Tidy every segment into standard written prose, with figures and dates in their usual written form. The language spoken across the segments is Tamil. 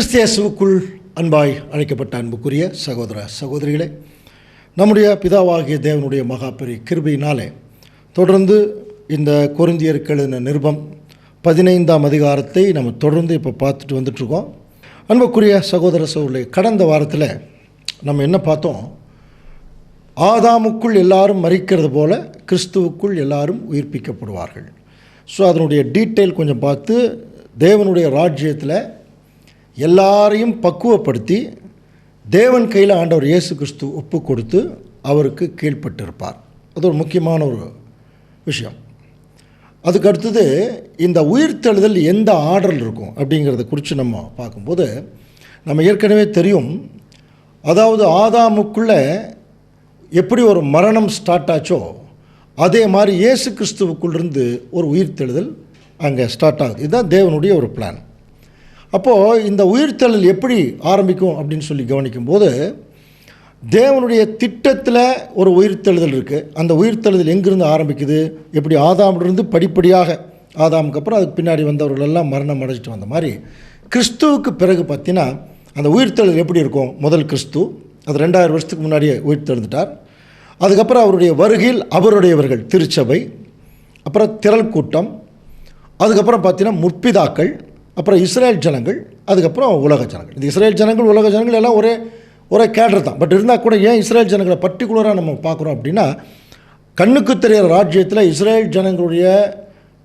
கிறிஸ்தியேசுவுக்குள் அன்பாய் அழைக்கப்பட்ட அன்புக்குரிய சகோதர சகோதரிகளே, நம்முடைய பிதாவாகிய தேவனுடைய மகா பெரிய கிருபையினாலே தொடர்ந்து இந்த கொரிந்தியருக்கு எழுதின நிருபம் 15ஆம் அதிகாரத்தை நம்ம தொடர்ந்து இப்போ பார்த்துட்டு வந்துட்டுருக்கோம். அன்புக்குரிய சகோதர சகோதரிகளே, கடந்த வாரத்தில் நம்ம என்ன பார்த்தோம்? ஆதாமுக்குள் எல்லாரும் மரிக்கிறது போல கிறிஸ்துவுக்குள் எல்லாரும் உயிர்ப்பிக்கப்படுவார்கள். ஸோ அதனுடைய டீட்டெயில் கொஞ்சம் பார்த்து, தேவனுடைய ராஜ்யத்தில் எல்லாரையும் பக்குவப்படுத்தி தேவன் கையில் ஆண்டவர் இயேசு கிறிஸ்து ஒப்பு கொடுத்து அவருக்கு கீழ்ப்பட்டிருப்பார். அது ஒரு முக்கியமான ஒரு விஷயம். அதுக்கு அடுத்தது இந்த உயிர்த்தெழுதல் எந்த ஆர்டரில் இருக்கும் அப்படிங்கிறத குறித்து நம்ம பார்க்கும்போது, நம்ம ஏற்கனவே தெரியும், அதாவது ஆதாமுக்குள்ளே எப்படி ஒரு மரணம் ஸ்டார்ட் ஆச்சோ அதே மாதிரி இயேசு கிறிஸ்துவுக்குள்ளிருந்து ஒரு உயிர்த்தெழுதல் அங்கே ஸ்டார்ட் ஆகுது. இதுதான் தேவனுடைய ஒரு பிளான். அப்போது இந்த உயிர்த்தெழுதல் எப்படி ஆரம்பிக்கும் அப்படின்னு சொல்லி கவனிக்கும்போது, தேவனுடைய திட்டத்தில் ஒரு உயிர்த்தெழுதல் இருக்குது. அந்த உயிர்த்தெழுதல் எங்கிருந்து ஆரம்பிக்குது? எப்படி ஆதாமிலிருந்து படிப்படியாக, ஆதாமுக்கு அப்புறம் அதுக்கு பின்னாடி வந்தவர்கள் எல்லாம் மரணம் அடைச்சிட்டு வந்த மாதிரி கிறிஸ்துவுக்கு பிறகு பார்த்தீங்கன்னா அந்த உயிர்த்தெழுதல் எப்படி இருக்கும்? முதல் கிறிஸ்து, அது 2000 வருஷத்துக்கு முன்னாடியே உயிர்த்தெழுந்துட்டார். அதுக்கப்புறம் அவருடைய வருகையில் அவருடையவர்கள் திருச்சபை, அப்புறம் திரள் கூட்டம், அதுக்கப்புறம் பார்த்தீங்கன்னா முற்பிதாக்கள், அப்புறம் இஸ்ரேல் ஜனங்கள், அதுக்கப்புறம் உலக ஜனங்கள். இந்த இஸ்ரேல் ஜனங்கள் உலக ஜனங்கள் எல்லாம் ஒரே கேடர் தான். பட் இருந்தால் கூட ஏன் இஸ்ரேல் ஜனங்களை பர்டிகுலராக நம்ம பார்க்குறோம் அப்படின்னா, கண்ணுக்கு தெரிகிற ராஜ்யத்தில் இஸ்ரேல் ஜனங்களுடைய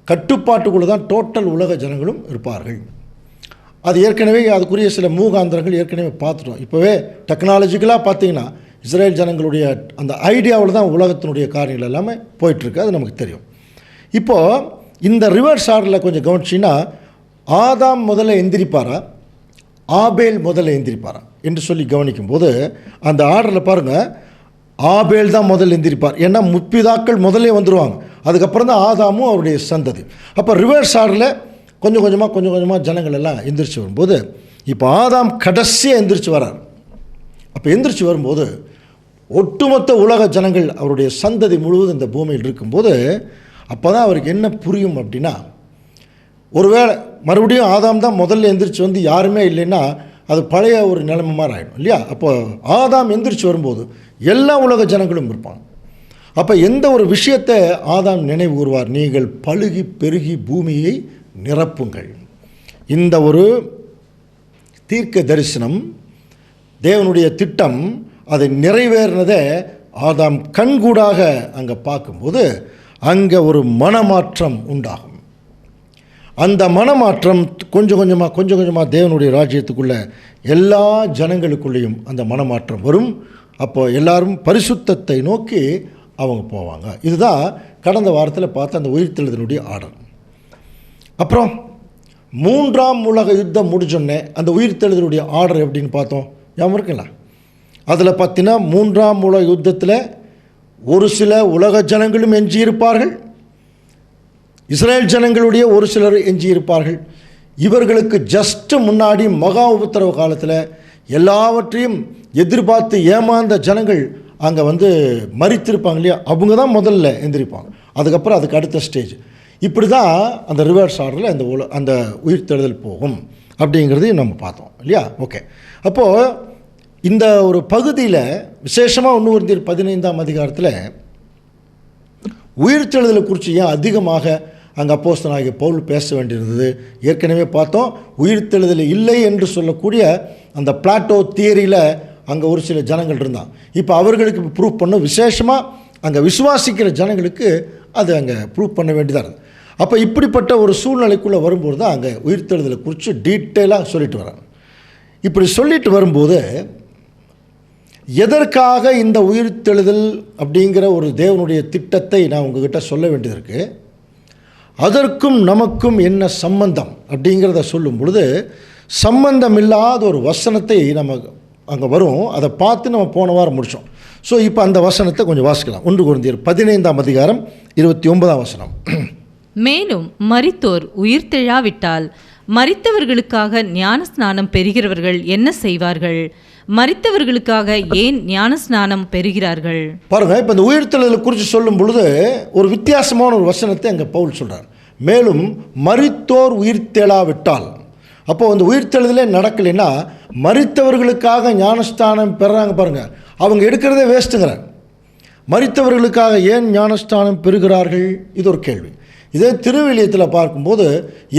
கட்டுப்பாட்டுக்குள்ளே தான் டோட்டல் உலக ஜனங்களும் இருப்பார்கள். அது ஏற்கனவே அதுக்குரிய சில மூகாந்திரங்கள் ஏற்கனவே பார்த்துட்டோம். இப்போவே டெக்னாலஜிக்கலாக பார்த்தீங்கன்னா இஸ்ரேல் ஜனங்களுடைய அந்த ஐடியாவில் தான் உலகத்தினுடைய காரியங்கள் எல்லாமே போயிட்டுருக்கு. அது நமக்கு தெரியும். இப்போது இந்த ரிவர்ஸ் ஆர்டரில் கொஞ்சம் கவனிச்சின்னா, ஆதாம் முதல்ல எந்திரிப்பாரா, ஆபேல் முதல்ல எந்திரிப்பாரா என்று சொல்லி கவனிக்கும்போது அந்த ஆர்டரில் பாருங்கள், ஆபேல் தான் முதல்ல எந்திரிப்பார். ஏன்னா முற்பிதாக்கள் முதல்ல வந்துடுவாங்க, அதுக்கப்புறம் தான் ஆதாமும் அவருடைய சந்ததி. அப்போ ரிவர்ஸ் ஆர்டரில் கொஞ்சம் கொஞ்சமாக ஜனங்கள் எல்லாம் எந்திரிச்சு வரும்போது, இப்போ ஆதாம் கடைசியாக எந்திரிச்சு வரார். அப்போ எந்திரிச்சு வரும்போது ஒட்டுமொத்த உலக ஜனங்கள் அவருடைய சந்ததி முழுவதும் இந்த பூமியில் இருக்கும்போது, அப்போ தான் அவருக்கு என்ன புரியும் அப்படின்னா, ஒருவேளை மறுபடியும் ஆதாம் தான் முதல்ல எந்திரிச்சு வந்து யாருமே இல்லைன்னா அது பழைய ஒரு நிலைமை மாதிரி ஆகிடும் இல்லையா? அப்போ ஆதாம் எந்திரிச்சு வரும்போது எல்லா உலக ஜனங்களும் இருப்பாங்க. அப்போ எந்த ஒரு விஷயத்தை ஆதாம் நினைவு கூறுவார்? நீங்கள் பலுகி பெருகி பூமியை நிரப்புங்கள். இந்த ஒரு தீர்க்க தரிசனம், தேவனுடைய திட்டம், அதை நிறைவேறினதை ஆதாம் கண்கூடாக அங்கே பார்க்கும்போது அங்கே ஒரு மனமாற்றம் உண்டாகும். அந்த மனமாற்றம் கொஞ்சம் கொஞ்சமாக தேவனுடைய ராஜ்யத்துக்குள்ளே எல்லா ஜனங்களுக்குள்ளேயும் அந்த மனமாற்றம் வரும். அப்போ எல்லாரும் பரிசுத்தத்தை நோக்கி அவங்க போவாங்க. இதுதான் கடந்த வாரத்தில் பார்த்த அந்த உயிர்த்தெழுதலுடைய ஆர்டர். அப்புறம் 3ஆம் உலக யுத்தம் முடிஞ்சோடனே அந்த உயிர்த்தெழுதலுடைய ஆர்டர் எப்படின்னு பார்த்தோம், ஞாபகம் இருக்குங்களா? அதில் பார்த்தீங்கன்னா 3ஆம் உலக யுத்தத்தில் ஒரு சில உலக ஜனங்களும் எஞ்சியிருப்பார்கள், இஸ்ரேல் ஜனங்களுடைய ஒரு சிலர் எஞ்சியிருப்பார்கள். இவர்களுக்கு ஜஸ்ட்டு முன்னாடி மகா உபத்திரவ காலத்தில் எல்லாவற்றையும் எதிர்பார்த்து ஏமாந்த ஜனங்கள் அங்கே மரித்திருப்பாங்க இல்லையா? அவங்க தான் முதல்ல எந்திரிப்பாங்க. அதுக்கப்புறம் அதுக்கு அடுத்த ஸ்டேஜ். இப்படி தான் அந்த ரிவர்ஸ் ஆர்டரில் அந்த உயிர்த்தெழுதல் போகும் அப்படிங்கிறதையும் நம்ம பார்த்தோம் இல்லையா? ஓகே. அப்போது இந்த ஒரு பகுதியில் விசேஷமாக 1 கொரிந்தியர் 15ஆம் அதிகாரத்தில் உயிர்த்தெழுதலை குறித்து ஏன் அதிகமாக அங்கே அப்போஸ்தலனாகிய பவுல் பேச வேண்டியிருந்தது? ஏற்கனவே பார்த்தோம், உயிர்த்தெழுதல் இல்லை என்று சொல்லக்கூடிய அந்த பிளாட்டோ தியரியில் அங்கே ஒரு சில ஜனங்கள் இருந்தான். இப்போ அவர்களுக்கு ப்ரூவ் பண்ண, விசேஷமாக அங்கே விசுவாசிக்கிற ஜனங்களுக்கு அது அங்கே ப்ரூவ் பண்ண வேண்டியதாக இருக்குது. அப்போ இப்படிப்பட்ட ஒரு சூழ்நிலைக்குள்ளே வரும்போது தான் அங்கே உயிர்த்தெழுதலை குறித்து டீட்டெயிலாக சொல்லிட்டு வராங்க. இப்படி சொல்லிட்டு வரும்போது எதற்காக இந்த உயிர்த்தெழுதல் அப்படிங்கிற ஒரு தேவனுடைய திட்டத்தை நான் உங்ககிட்ட சொல்ல வேண்டியது இருக்குது, அதற்கும் நமக்கும் என்ன சம்பந்தம் அப்படிங்கிறத சொல்லும் பொழுது சம்பந்தம் இல்லாத ஒரு வசனத்தை நம்ம அங்கே வரும். அதை பார்த்து நம்ம போன வாரம் முடித்தோம். ஸோ இப்போ அந்த வசனத்தை கொஞ்சம் வாசிக்கலாம். 1 கொரிந்தியர் 15ஆம் அதிகாரம் 29ஆம் வசனம். மேலும் மரித்தோர் உயிர்த்தெழாவிட்டால் மரித்தவர்களுக்காக ஞானஸ்நானம் பெறுகிறவர்கள் என்ன செய்வார்கள்? மரித்தவர்களுக்காக ஏன் ஞானஸ்நானம் பெறுகிறார்கள்? பாருங்கள், இப்போ இந்த உயிர்த்தெழுதலை குறித்து சொல்லும் பொழுது ஒரு வித்தியாசமான ஒரு வசனத்தை அங்கே பவுல் சொல்கிறார். மேலும் மரித்தோர் உயிர்த்தெழாவிட்டால், அப்போது அந்த உயிர்த்தெழுதலே நடக்கலைன்னா மரித்தவர்களுக்காக ஞானஸ்தானம் பெறுறாங்க பாருங்கள், அவங்க எடுக்கிறதே வேஸ்ட்டுங்கிறார். மரித்தவர்களுக்காக ஏன் ஞானஸ்தானம் பெறுகிறார்கள்? இது ஒரு கேள்வி. இதே திருவிலியத்தில் பார்க்கும்போது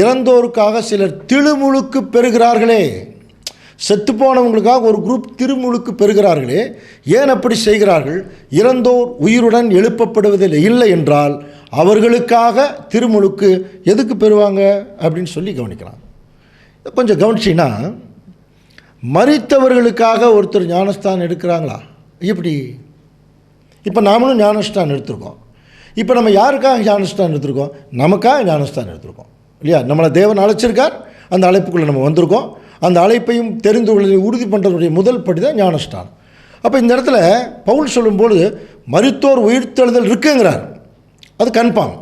இறந்தோருக்காக சிலர் திருமுழுக்கு பெறுகிறார்களே, செத்துப்போனவங்களுக்காக ஒரு குரூப் திருமுழுக்கு பெறுகிறார்களே, ஏன் அப்படி செய்கிறார்கள்? இறந்தோர் உயிருடன் எழுப்பப்படுவதில் இல்லை என்றால் அவர்களுக்காக திருமுழுக்கு எதுக்கு பெறுவாங்க அப்படின்னு சொல்லி கவனிக்கலாம். கொஞ்சம் கவனிச்சின்னா, மரித்தவர்களுக்காக ஒருத்தர் ஞானஸ்தானம் எடுக்கிறாங்களா? எப்படி? இப்போ நாமளும் ஞானஸ்தானம் எடுத்திருக்கோம். இப்போ நம்ம யாருக்காக ஞானஸ்தானம் எடுத்திருக்கோம்? நமக்காக ஞானஸ்தானம் எடுத்திருக்கோம் இல்லையா? நம்மளை தேவன் அழைச்சிருக்கார், அந்த அழைப்புக்குள்ளே நம்ம வந்திருக்கோம். அந்த அழைப்பையும் தெரிந்து கொள்வதை உறுதி பண்ணுறதுடைய முதல் படி தான் ஞானஸ்தானம். அப்போ இந்த இடத்துல பவுல் சொல்லும்போது மரித்தோர் உயிர்த்தெழுதல் இருக்குங்கிறார், அது கன்ஃபார்ம்.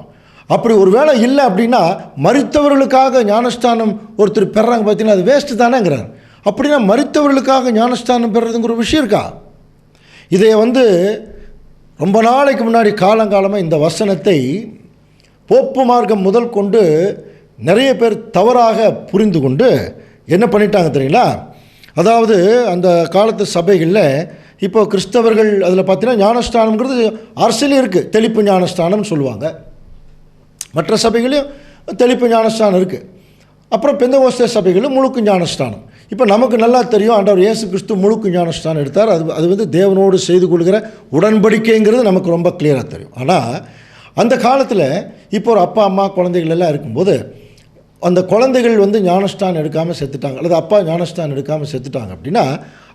அப்படி ஒரு வேளை இல்லை அப்படின்னா மரித்தவர்களுக்காக ஞானஸ்தானம் ஒருத்தர் பெறாங்க பார்த்தீங்கன்னா அது வேஸ்ட்டு தானேங்கிறார். அப்படின்னா மரித்தவர்களுக்காக ஞானஸ்தானம் பெறுறதுங்கிற விஷயம் இருக்கா? இதை ரொம்ப நாளைக்கு முன்னாடி காலங்காலமாக இந்த வசனத்தை போப்பு மார்க்கம் முதல் கொண்டு நிறைய பேர் தவறாக புரிந்து கொண்டு என்ன பண்ணிட்டாங்க தெரியுங்களா? அதாவது அந்த காலத்து சபைகளில் இப்போ கிறிஸ்தவர்கள் அதில் பார்த்தீங்கன்னா ஞானஸ்தானம்ங்கிறது அரசியலே இருக்குது. தெளிப்பு ஞானஸ்தானம்னு சொல்லுவாங்க. மற்ற சபைகளையும் தெளிப்பு ஞானஸ்தானம் இருக்குது. அப்புறம் பெந்தகோஸ்தே சபைகளும் முழுக்கு ஞானஸ்தானம். இப்போ நமக்கு நல்லா தெரியும், ஆண்டவர் இயேசு கிறிஸ்து முழுக்கு ஞானஸ்தானம் எடுத்தார். அது தேவனோடு செய்து கொள்கிற உடன்படிக்கைங்கிறது நமக்கு ரொம்ப கிளியராக தெரியும். ஆனால் அந்த காலத்தில் இப்போ ஒரு அப்பா அம்மா குழந்தைகள் எல்லாம் இருக்கும்போது அந்த குழந்தைகள் ஞானஸ்தானம் எடுக்காமல் செத்துட்டாங்க, அல்லது அப்பா ஞானஸ்தானம் எடுக்காமல் செத்துட்டாங்க அப்படின்னா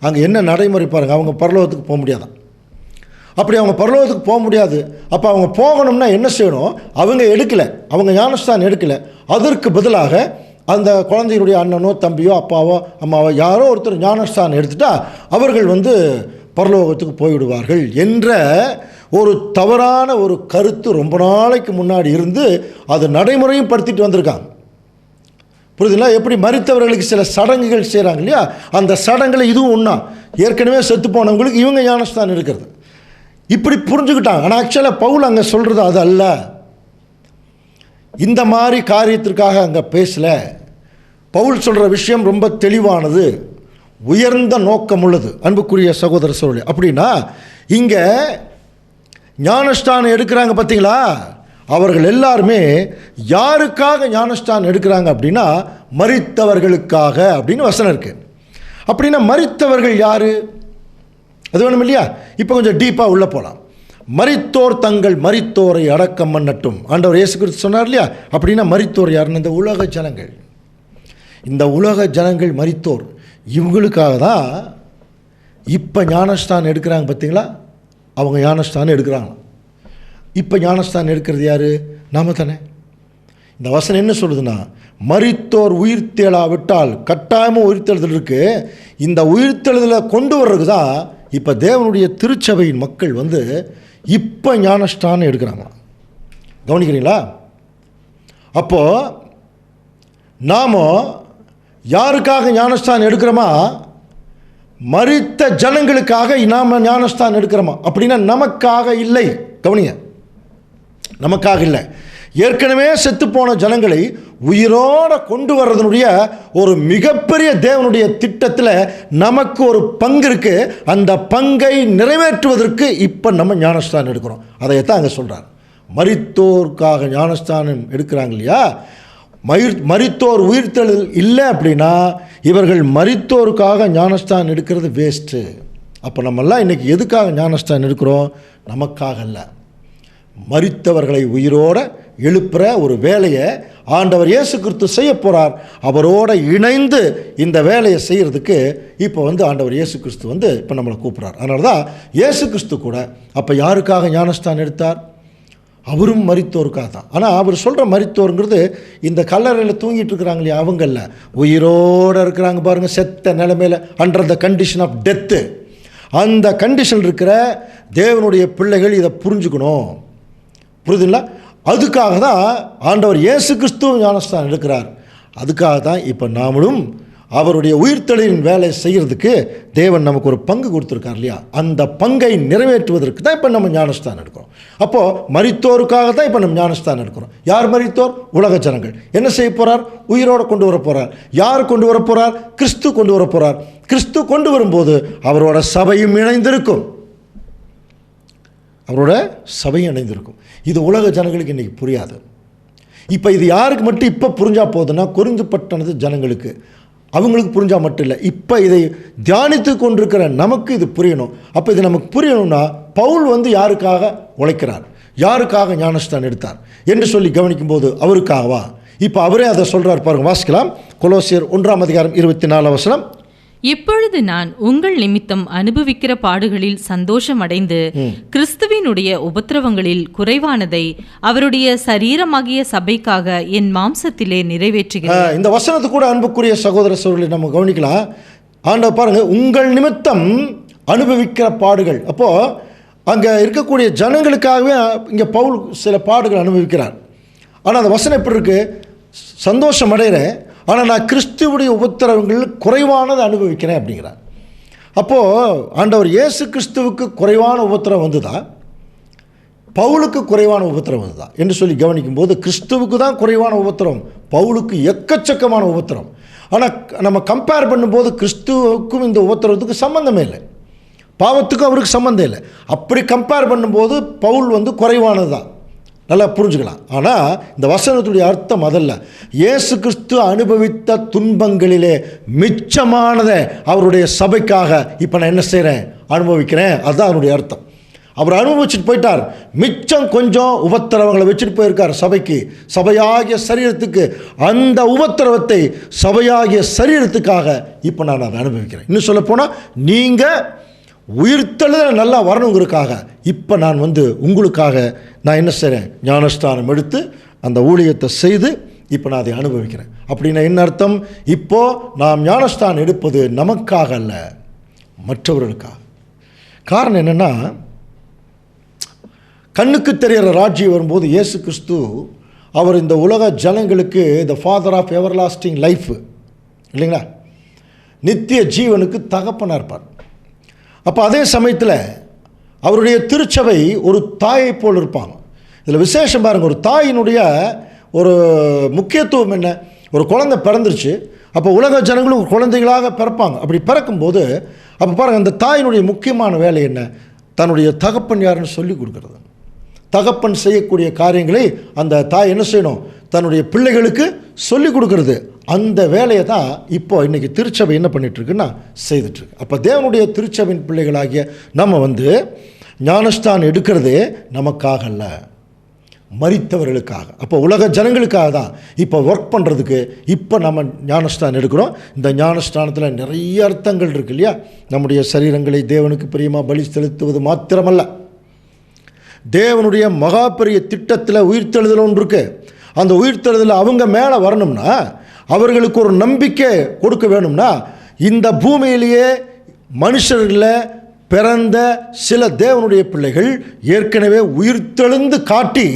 அங்கே என்ன நடைமுறை பாருங்கள், அவங்க பரலோகத்துக்கு போக முடியாதான். அப்படி அவங்க பரலோகத்துக்கு போக முடியாது. அப்போ அவங்க போகணும்னா என்ன செய்யணும்? அவங்க எடுக்கலை, அவங்க ஞானஸ்தானம் எடுக்கலை. அதற்கு பதிலாக அந்த குழந்தையுடைய அண்ணனோ தம்பியோ அப்பாவோ அம்மாவோ யாரோ ஒருத்தர் ஞானஸ்தானம் எடுத்துட்டா அவர்கள் பரலோகத்துக்கு போய்விடுவார்கள் என்ற ஒரு தவறான ஒரு கருத்து ரொம்ப நாளைக்கு முன்னாடி இருந்து அது நடைமுறையும் படுத்திட்டு வந்திருக்காங்க. புரியுதுங்களா? எப்படி மரித்தவர்களுக்கு சில சடங்குகள் செய்கிறாங்க இல்லையா, அந்த சடங்கில் இதுவும் ஒன்றா. ஏற்கனவே செத்து போனவங்களுக்கு இவங்க ஞானஸ்தானம் எடுக்கிறது, இப்படி புரிஞ்சுக்கிட்டாங்க. ஆனால் ஆக்சுவலாக பவுல் அங்கே சொல்கிறது அது அல்ல. இந்த மாதிரி காரியத்திற்காக அங்கே பேசலை. பவுல் சொல்கிற விஷயம் ரொம்ப தெளிவானது, உயர்ந்த நோக்கம் உள்ளது. அன்புக்குரிய சகோதர சகோதரி, அப்படின்னா இங்கே ஞானஸ்தானம் எடுக்கிறாங்க பார்த்தீங்களா, அவர்கள் எல்லாருமே யாருக்காக ஞானஸ்தானம் எடுக்கிறாங்க அப்படின்னா மரித்தவர்களுக்காக அப்படின்னு வசனம் இருக்குது. அப்படின்னா மரித்தவர்கள் யார்? அது வேணும் இல்லையா? இப்போ கொஞ்சம் டீப்பாக உள்ளே போகலாம். மரித்தோர் தங்கள் மரித்தோரை அடக்கம் பண்ணட்டும் ஆண்டவர் இயேசு கிறிஸ்து சொன்னார் இல்லையா? அப்படின்னா மரித்தோர் யாருன்னு இந்த உலக ஜனங்கள், இந்த உலக ஜனங்கள் மரித்தோர், இவங்களுக்காக தான் இப்போ ஞானஸ்தானம் எடுக்கிறாங்க பார்த்தீங்களா? அவங்க ஞானஸ்தானம் எடுக்கிறாங்க. இப்போ ஞானஸ்தானம் எடுக்கிறது யார்? நாம தானே. இந்த வசனம் என்ன சொல்லுதுன்னா, மரித்தோர் உயிர்த்தெழாவிட்டால் கட்டாயமாக உயிர்த்தெழுதல் இருக்குது. இந்த உயிர்த்தெழுதலை கொண்டு வர்றதுக்கு தான் இப்போ தேவனுடைய திருச்சபையின் மக்கள் இப்போ ஞானஸ்தானம் எடுக்கிறாங்க. கவனிக்கிறீங்களா? அப்போது நாம் யாருக்காக ஞானஸ்தானம் எடுக்கிறோமா? மரித்த ஜனங்களுக்காக நாம் ஞானஸ்தானம் எடுக்கிறோமா? அப்படின்னா நமக்காக இல்லை. கவனிங்க, நமக்காக இல்லை. ஏற்கனவே செத்துப்போன ஜனங்களை உயிரோடு கொண்டு வர்றதனுடைய ஒரு மிகப்பெரிய தேவனுடைய திட்டத்தில் நமக்கு ஒரு பங்கு இருக்குது. அந்த பங்கை நிறைவேற்றுவதற்கு இப்போ நம்ம ஞானஸ்தானம் எடுக்கிறோம். அதைத்தான் அங்கே சொல்கிறார். மரித்தோருக்காக ஞானஸ்தானம் எடுக்கிறாங்க இல்லையா? மரித்தோர் உயிர்த்தெழுதல் இல்லை அப்படின்னா இவர்கள் மரித்தோருக்காக ஞானஸ்தானம் எடுக்கிறது வேஸ்ட்டு. அப்போ நம்மெல்லாம் இன்றைக்கி எதுக்காக ஞானஸ்தானம் எடுக்கிறோம்? நமக்காக இல்லை. மரித்தவர்களை உயிரோடு எழுப்புகிற ஒரு வேலையை ஆண்டவர் இயேசு கிறிஸ்து செய்ய போகிறார். அவரோடு இணைந்து இந்த வேலையை செய்கிறதுக்கு இப்போ ஆண்டவர் இயேசு கிறிஸ்து இப்போ நம்மளை கூப்பிட்றார். அதனால தான் இயேசு கிறிஸ்து கூட அப்போ யாருக்காக ஞானஸ்தானம் எடுத்தார்? அவரும் மரித்தோருக்காக தான். ஆனால் அவர் சொல்கிற மரித்தோருங்கிறது இந்த கல்லறையில் தூங்கிட்டு இருக்கிறாங்க இல்லையா, அவங்கள உயிரோடு இருக்கிறாங்க பாருங்கள், செத்த நிலைமையில் under the condition of death. அந்த கண்டிஷன் இருக்கிற தேவனுடைய பிள்ளைகள் இதை புரிஞ்சுக்கணும். புரியுதுங்களா? அதுக்காக தான் ஆண்டவர் இயேசு கிறிஸ்துவ ஞானஸ்தானம் எடுக்கிறார். அதுக்காக தான் இப்போ நாமளும் அவருடைய உயிர்த்தெழுதலின் வேலை செய்கிறதுக்கு தேவன் நமக்கு ஒரு பங்கு கொடுத்துருக்கார் இல்லையா, அந்த பங்கை நிறைவேற்றுவதற்கு தான் இப்போ நம்ம ஞானஸ்தானம் எடுக்கிறோம். அப்போது மரித்தோருக்காக தான் இப்போ நம்ம ஞானஸ்தானம் எடுக்கிறோம். யார் மரித்தோர்? உலக ஜனங்கள். என்ன செய்ய போகிறார்? உயிரோடு கொண்டு வர போகிறார். யார் கொண்டு வர போகிறார்? கிறிஸ்து கொண்டு வர போகிறார். கிறிஸ்து கொண்டு வரும்போது அவரோட சபையும் இணைந்திருக்கும். அவரோட சபையும் இணைந்திருக்கும். இது உலக ஜனங்களுக்கு இன்றைக்கி புரியாது. இப்போ இது யாருக்கு மட்டும் இப்போ புரிஞ்சால் போதுன்னா, கொரிந்து பட்டணத்து ஜனங்களுக்கு, அவங்களுக்கு புரிஞ்சால் மட்டும் இல்லை, இப்போ இதை தியானித்து கொண்டிருக்கிற நமக்கு இது புரியணும். அப்போ இது நமக்கு புரியணும்னா, பவுல் யாருக்காக உழைக்கிறார், யாருக்காக ஞானஸ்தானம் எடுத்தார் என்று சொல்லி கவனிக்கும்போது அவருக்காகவா? இப்போ அவரே அதை சொல்கிறார் பாருங்க, வாசிக்கலாம். கொலோசியர் 1:24. இப்பொழுது நான் உங்கள் நிமித்தம் அனுபவிக்கிற பாடுகளில் சந்தோஷம் அடைந்து கிறிஸ்துவினுடைய உபத்திரவங்களில் குறைவானதை அவருடைய சரீரமாகிய சபைக்காக என் மாம்சத்திலே நிறைவேற்றுகிறேன். இந்த வசனத்து கூட அன்புக்குரிய சகோதர சகோதரிகளை நம்ம கவனிக்கலாம். ஆண்டவர் பாருங்க, உங்கள் நிமித்தம் அனுபவிக்கிற பாடுகள். அப்போ அங்கே இருக்கக்கூடிய ஜனங்களுக்காகவே இங்கே பவுல் சில பாடுகள் அனுபவிக்கிறார். ஆனால் அந்த வசனம் எப்படி இருக்கு? சந்தோஷம் அடைகிறேன், ஆனால் நான் கிறிஸ்துவுடைய உபத்திரவங்கள் குறைவானதை அனுபவிக்கிறேன் அப்படிங்கிறார். அப்போது ஆண்டவர் இயேசு கிறிஸ்துவுக்கு குறைவான உபத்திரம் வந்துதா, பவுலுக்கு குறைவான உபத்திரம் வந்துதா என்று சொல்லி கவனிக்கும்போது, கிறிஸ்துவுக்கு தான் குறைவான உபத்திரம், பவுலுக்கு எக்கச்சக்கமான உபத்திரம். ஆனால் நம்ம கம்பேர் பண்ணும்போது கிறிஸ்துவுக்கும் இந்த உபத்திரத்துக்கு சம்மந்தமே இல்லை, பாவத்துக்கும் அவருக்கு சம்மந்தம் இல்லை. அப்படி கம்பேர் பண்ணும்போது பவுல் குறைவானது தான், நல்லா புரிஞ்சுக்கலாம். ஆனால் இந்த வசனத்துடைய அர்த்தம் அதல்ல. இயேசு கிறிஸ்து அனுபவித்த துன்பங்களிலே மிச்சமானதை அவருடைய சபைக்காக இப்போ நான் என்ன செய்கிறேன்? அனுபவிக்கிறேன். அதுதான் அவருடைய அர்த்தம். அவர் அனுபவிச்சுட்டு போயிட்டார், மிச்சம் கொஞ்சம் உபத்திரவங்களை வச்சுட்டு போயிருக்கார் சபைக்கு, சபையாகிய சரீரத்துக்கு. அந்த உபத்திரவத்தை சபையாகிய சரீரத்துக்காக இப்போ நான் அதை அனுபவிக்கிறேன். இன்னும் சொல்லப்போனால், நீங்கள் உயிர்த்தெழுதல் நல்லா வரணுங்கிறதுக்காக இப்போ நான் உங்களுக்காக நான் என்ன செய்கிறேன்? ஞானஸ்தானம் எடுத்து அந்த ஊழியத்தை செய்து இப்போ நான் அதை அனுபவிக்கிறேன். அப்படின்னா என்ன அர்த்தம்? இப்போது நாம் ஞானஸ்தானம் எடுப்பது நமக்காக அல்ல, மற்றவர்களுக்காக. காரணம் என்னென்னா, கண்ணுக்கு தெரிகிற ராஜ்யம் வரும்போது இயேசு கிறிஸ்து அவர் இந்த உலக ஜனங்களுக்கு the father of everlasting life இல்லைங்களா, நித்திய ஜீவனுக்கு தகப்பனாக இருப்பார். அப்போ அதே சமயத்தில் அவருடைய திருச்சபை ஒரு தாயை போல் இருப்பாங்க. இதில் விசேஷம் பாருங்கள், ஒரு தாயினுடைய ஒரு முக்கியத்துவம் என்ன? ஒரு குழந்தை பிறந்துருச்சு, அப்போ உலக ஜனங்களும் குழந்தைகளாக பிறப்பாங்க. அப்படி பிறக்கும்போது அப்போ பாருங்கள், அந்த தாயினுடைய முக்கியமான வேலை என்ன? தன்னுடைய தகப்பன் யாருன்னு சொல்லி கொடுக்குறது. தகப்பன் செய்யக்கூடிய காரியங்களை அந்த தாய் என்ன செய்யணும்? தன்னுடைய பிள்ளைகளுக்கு சொல்லி கொடுக்கறது. அந்த வேலையை தான் இப்போ இன்றைக்கி திருச்சபை என்ன பண்ணிகிட்ருக்குன்னா செய்துட்ருக்கு. அப்போ தேவனுடைய திருச்சபையின் பிள்ளைகளாகிய நம்ம ஞானஸ்தானம் எடுக்கிறதே நமக்காக அல்ல, மரித்தவர்களுக்காக. அப்போ உலக ஜனங்களுக்காக தான் இப்போ ஒர்க் பண்ணுறதுக்கு இப்போ நம்ம ஞானஸ்தானம் எடுக்கிறோம். இந்த ஞானஸ்தானத்தில் நிறைய அர்த்தங்கள் இருக்குது இல்லையா? நம்முடைய சரீரங்களை தேவனுக்கு பிரியமாக பலி செலுத்துவது மாத்திரமல்ல, தேவனுடைய மகா பெரிய திட்டத்தில் உயிர்த்தெழுதல் ஒன்று இருக்குது. அந்த உயிர்த்தெழுதல் அவங்க மேலே வரணும்னா, அவர்களுக்கு ஒரு நம்பிக்கை கொடுக்க வேணும்னா, இந்த பூமியிலேயே மனுஷர்களில் பிறந்த சில தேவனுடைய பிள்ளைகள் ஏற்கனவே உயிர்த்தெழுந்து காட்டி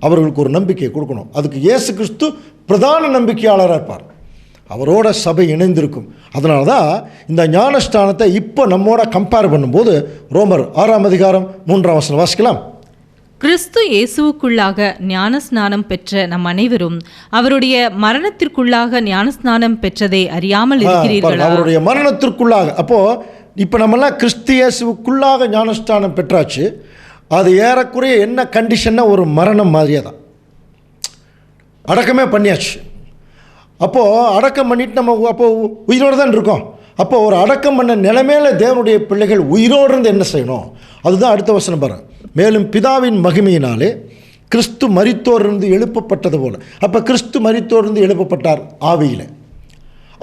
அவர்களுக்கு ஒரு நம்பிக்கையை கொடுக்கணும். அதுக்கு இயேசு கிறிஸ்து பிரதான நம்பிக்கையாளராக இருப்பார், அவரோட சபை இணைந்திருக்கும். அதனால தான் இந்த ஞானஸ்தானத்தை இப்போ நம்மோட கம்பேர் பண்ணும்போது ரோமர் 6:3 வாசிக்கலாம். கிறிஸ்து இயேசுவுக்குள்ளாக ஞானஸ்நானம் பெற்ற நம் அனைவரும் அவருடைய மரணத்திற்குள்ளாக ஞானஸ்நானம் பெற்றதை அறியாமல் இருக்கிறீர்களா? அவருடைய மரணத்திற்குள்ளாக. அப்போ இப்போ நம்மெல்லாம் கிறிஸ்து இயேசுவுக்குள்ளாக ஞானஸ்நானம் பெற்றாச்சு. அது ஏறக்குறைய என்ன கண்டிஷன்னா ஒரு மரணம் மாதிரியே தான், அடக்கமே பண்ணியாச்சு. அப்போது அடக்கம் பண்ணிட்டு நம்ம அப்போது உயிரோடு தான் இருக்கோம். அப்போ ஒரு அடக்கம் பண்ண நிலைமையில தேவனுடைய பிள்ளைகள் உயிரோடு இருந்து என்ன செய்யணும்? அதுதான் அடுத்த வசனம் பாருங்க. மேலும் பிதாவின் மகிமையினாலே கிறிஸ்து மரித்தோரிலிருந்து எழுப்பப்பட்டது போல. அப்போ கிறிஸ்து மரித்தோரிலிருந்து எழுப்பப்பட்டார் ஆவியில்.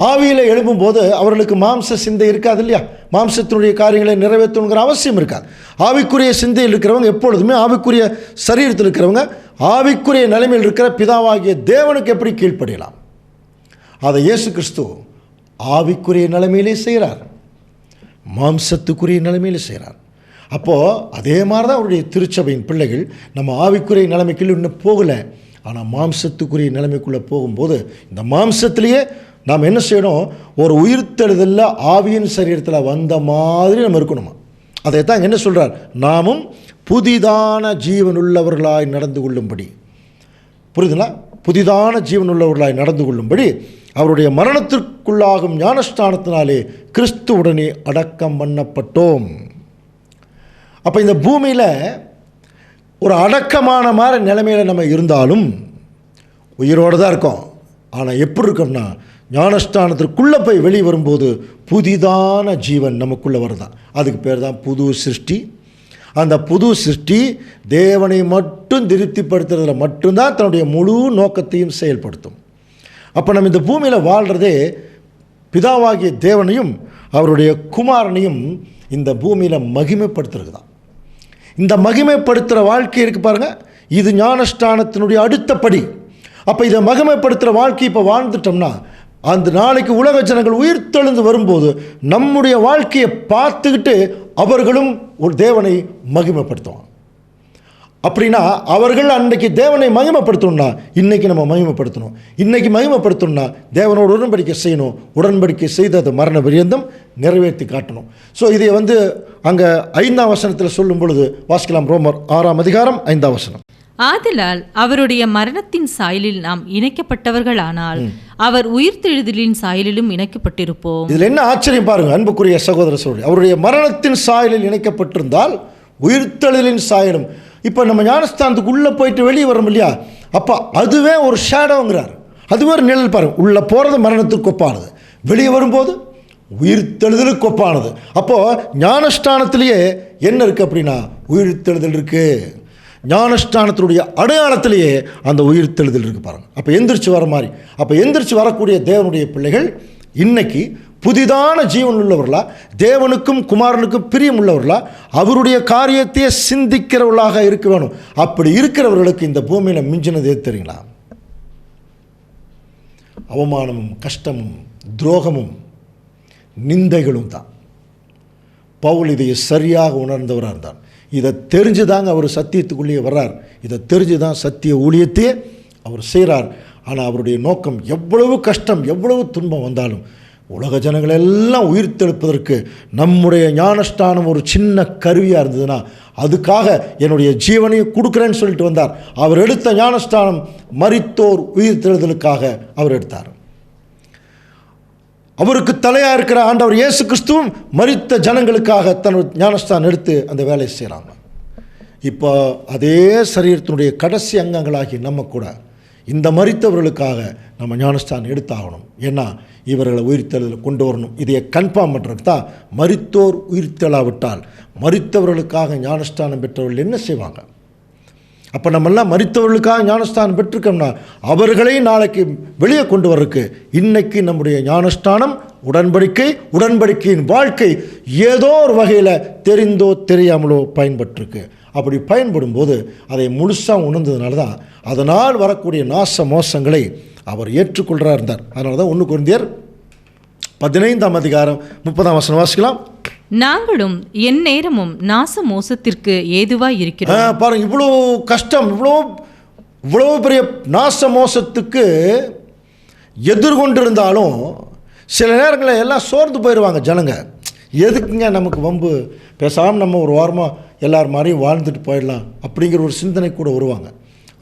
ஆவியில் எழுப்பும்போது அவர்களுக்கு மாம்ச சிந்தை இருக்காது இல்லையா? மாம்சத்தினுடைய காரியங்களை நிறைவேற்றணுங்கிற அவசியம் இருக்காது. ஆவிக்குரிய சிந்தையில் இருக்கிறவங்க எப்பொழுதுமே, ஆவிக்குரிய சரீரத்தில் இருக்கிறவங்க ஆவிக்குரிய நிலைமையில் இருக்கிற பிதாவாகிய தேவனுக்கு எப்படி கீழ்ப்படியலாம்? அதை இயேசு கிறிஸ்து ஆவிக்குரிய நிலைமையிலே செய்கிறார், மாம்சத்துக்குரிய நிலைமையிலே செய்கிறார். அப்போது அதே மாதிரி தான் அவருடைய திருச்சபையின் பிள்ளைகள் நம்ம ஆவிக்குரிய நிலைமைக்குள்ள இன்னும் போகலை, ஆனால் மாம்சத்துக்குரிய நிலைமைக்குள்ளே போகும்போது இந்த மாம்சத்திலேயே நாம் என்ன செய்யணும், ஒரு உயிர்த்தெழுதலில் ஆவியின் சரீரத்தில் வந்த மாதிரி நம்ம இருக்கணுமா. அதைத்தான் என்ன சொல்கிறார், நாமும் புதிதான ஜீவனுள்ளவர்களாய் நடந்து கொள்ளும்படி. புரியுதுங்களா? புதிதான ஜீவனுள்ளவர்களாய் நடந்து கொள்ளும்படி அவருடைய மரணத்திற்குள்ளாகும் ஞானஸ்தானத்தினாலே கிறிஸ்துவுடனே அடக்கம் பண்ணப்பட்டோம். அப்போ இந்த பூமியில் ஒரு அடக்கமான மாதிரி நிலைமையில் நம்ம இருந்தாலும் உயிரோடு தான் இருக்கோம். ஆனால் எப்படி இருக்கோம்னா, ஞானஸ்தானத்திற்குள்ளே போய் வெளியே வரும்போது புதிதான ஜீவன் நமக்குள்ளே வருதான். அதுக்கு பேர் தான் புது சிருஷ்டி. அந்த புது சிருஷ்டி தேவனை மட்டும் திருப்திப்படுத்துறதுல மட்டும்தான் தன்னுடைய முழு நோக்கத்தையும் செயல்படுத்தும். அப்போ நம்ம இந்த பூமியில் வாழ்கிறதே பிதாவாகிய தேவனையும் அவருடைய குமாரனையும் இந்த பூமியில் மகிமைப்படுத்துறது தான். இந்த மகிமைப்படுத்துகிற வாழ்க்கை இருக்குது பாருங்கள், இது ஞானஸ்தானத்தினுடைய அடுத்த படி. அப்போ இதை மகிமைப்படுத்துகிற வாழ்க்கை இப்போ வாழ்ந்துட்டோம்னா, அந்த நாளைக்கு உலக ஜனங்கள் உயிர்த்தெழுந்து வரும்போது நம்முடைய வாழ்க்கையை பார்த்துக்கிட்டு அவர்களும் ஒரு தேவனை மகிமைப்படுத்துவாங்க. அப்படின்னா அவர்கள் அன்றைக்கு தேவனை மகிமைப்படுத்தணும்னா இன்றைக்கி நம்ம மகிமைப்படுத்தணும். இன்றைக்கி மகிமைப்படுத்தணும்னா தேவனோட உடன்படிக்கை செய்யணும். உடன்படிக்கை செய்து அது மரண பரியந்தம் நிறைவேற்றி காட்டணும். ஸோ இதை அங்கே 5ஆம் வசனத்தில் சொல்லும் பொழுது வாசிக்கலாம். ரோமர் 6ஆம் அதிகாரம் 5ஆம் வசனம். ஆதலால் அவருடைய மரணத்தின் சாயலில் நாம் இணைக்கப்பட்டவர்களானால் அவர் உயிர்த்தெழுதலின் சாயலிலும் இணைக்கப்பட்டிருப்போம். இதில் என்ன ஆச்சரியம் பாருங்க அன்புக்குரிய சகோதர சகோதரி, அவருடைய மரணத்தின் சாயலில் இணைக்கப்பட்டிருந்தால் உயிர்த்தெழுதலின் சாயலும். இப்போ நம்ம ஞானஸ்தானத்துக்கு உள்ளே போயிட்டு வெளியே வரோம் இல்லையா, அப்போ அதுவே ஒரு ஷேடோங்கிறார். அதுவே ஒரு நிழல் பாருங்க. உள்ளே போகிறது மரணத்துக்கு ஒப்பானது, வெளியே வரும்போது உயிர்த்தெழுதலுக்கு ஒப்பானது. அப்போது ஞானஸ்தானத்திலேயே என்ன இருக்குது அப்படின்னா உயிர்த்தெழுதல் இருக்குது. ஞானஸ்தானத்தினுடைய அடையாளத்திலேயே அந்த உயிர்த்தெழுதல் இருக்குது பாருங்கள். அப்போ எந்திரிச்சு வர மாதிரி. அப்போ எந்திரிச்சு வரக்கூடிய தேவனுடைய பிள்ளைகள் இன்னைக்கு புதிதான ஜீவன் உள்ளவர்களா, தேவனுக்கும் குமாரனுக்கும் பிரியம் உள்ளவர்களா, அவருடைய காரியத்தையே சிந்திக்கிறவர்களாக இருக்க வேணும். அப்படி இருக்கிறவர்களுக்கு இந்த பூமியில் மிஞ்சினது எது தெரியுங்களா? அவமானமும் கஷ்டமும் துரோகமும் நிந்தைகளும் தான். பவுல் இதை சரியாக உணர்ந்தவராக இருந்தார். இதை தெரிஞ்சு தாங்க அவர் சத்தியத்துக்குள்ளேயே வர்றார். இதை தெரிஞ்சு தான் சத்திய ஊழியத்தையே அவர் செய்கிறார். ஆனால் அவருடைய நோக்கம் எவ்வளவு கஷ்டம் எவ்வளவு துன்பம் வந்தாலும் உலக ஜனங்களெல்லாம் உயிர்த்தெழுப்பதற்கு நம்முடைய ஞானஸ்தானம் ஒரு சின்ன கருவியாக இருந்ததுன்னா அதுக்காக என்னுடைய ஜீவனையும் கொடுக்குறேன்னு சொல்லிட்டு வந்தார். அவர் எடுத்த ஞானஸ்தானம் மரித்தோர் உயிர்த்தெழுதலுக்காக அவர் எடுத்தார். அவருக்கு தலையாக இருக்கிற ஆண்டவர் இயேசு கிறிஸ்துவும் மரித்த ஜனங்களுக்காக தன் ஞானஸ்தானம் எடுத்து அந்த வேலையை செய்கிறாங்க. இப்போ அதே சரீரத்தினுடைய கடைசி அங்கங்களாகி நம்ம கூட இந்த மரித்தவர்களுக்காக நம்ம ஞானஸ்தானம் எடுத்தாகணும். ஏன்னா இவர்களை உயிர்த்தெழுதல் கொண்டு வரணும். இதையை கன்ஃபார்ம் பண்ணுறதுக்கு தான் மரித்தோர் உயிர்த்தெழாவிட்டால் மரித்தவர்களுக்காக ஞானஸ்தானம் பெற்றவர்கள் என்ன செய்வாங்க? அப்போ நம்மெல்லாம் மரித்தவர்களுக்காக ஞானஸ்தானம் பெற்றிருக்கோம்னா அவர்களை நாளைக்கு வெளியே கொண்டு வர்றதுக்கு இன்றைக்கி நம்முடைய ஞானஸ்தானம் உடன்படிக்கையின் வாழ்க்கை ஏதோ ஒரு வகையில் தெரிந்தோ தெரியாமலோ பயன்பட்டுருக்கு. அப்படி பயன்படும் போது அதை முழுசாக உணர்ந்ததுனால தான் அதனால் வரக்கூடிய நாச மோசங்களை அவர் ஏற்றுக்கொள்கிறார் இருந்தார். அதனால தான் 1 கொரிந்தியர் 15ஆம் அதிகாரம் 30ஆம் வசனம் வாசிக்கலாம். நாங்களும் என் நேரமும் நாச மோசத்திற்கு ஏதுவாய் இருக்கிறோம். பாருங்க, இவ்வளோ கஷ்டம் இவ்வளோ பெரிய நாச மோசத்துக்கு எதிர்கொண்டிருந்தாலும் சில நேரங்களில் எல்லாம் சோர்ந்து போயிடுவாங்க ஜனங்க. எதுக்குங்க நமக்கு வம்பு, பேசாமல் நம்ம ஒரு வாரமாக எல்லார் மாதிரியும் வாழ்ந்துட்டு போயிடலாம் அப்படிங்கிற ஒரு சிந்தனை கூட வருவாங்க.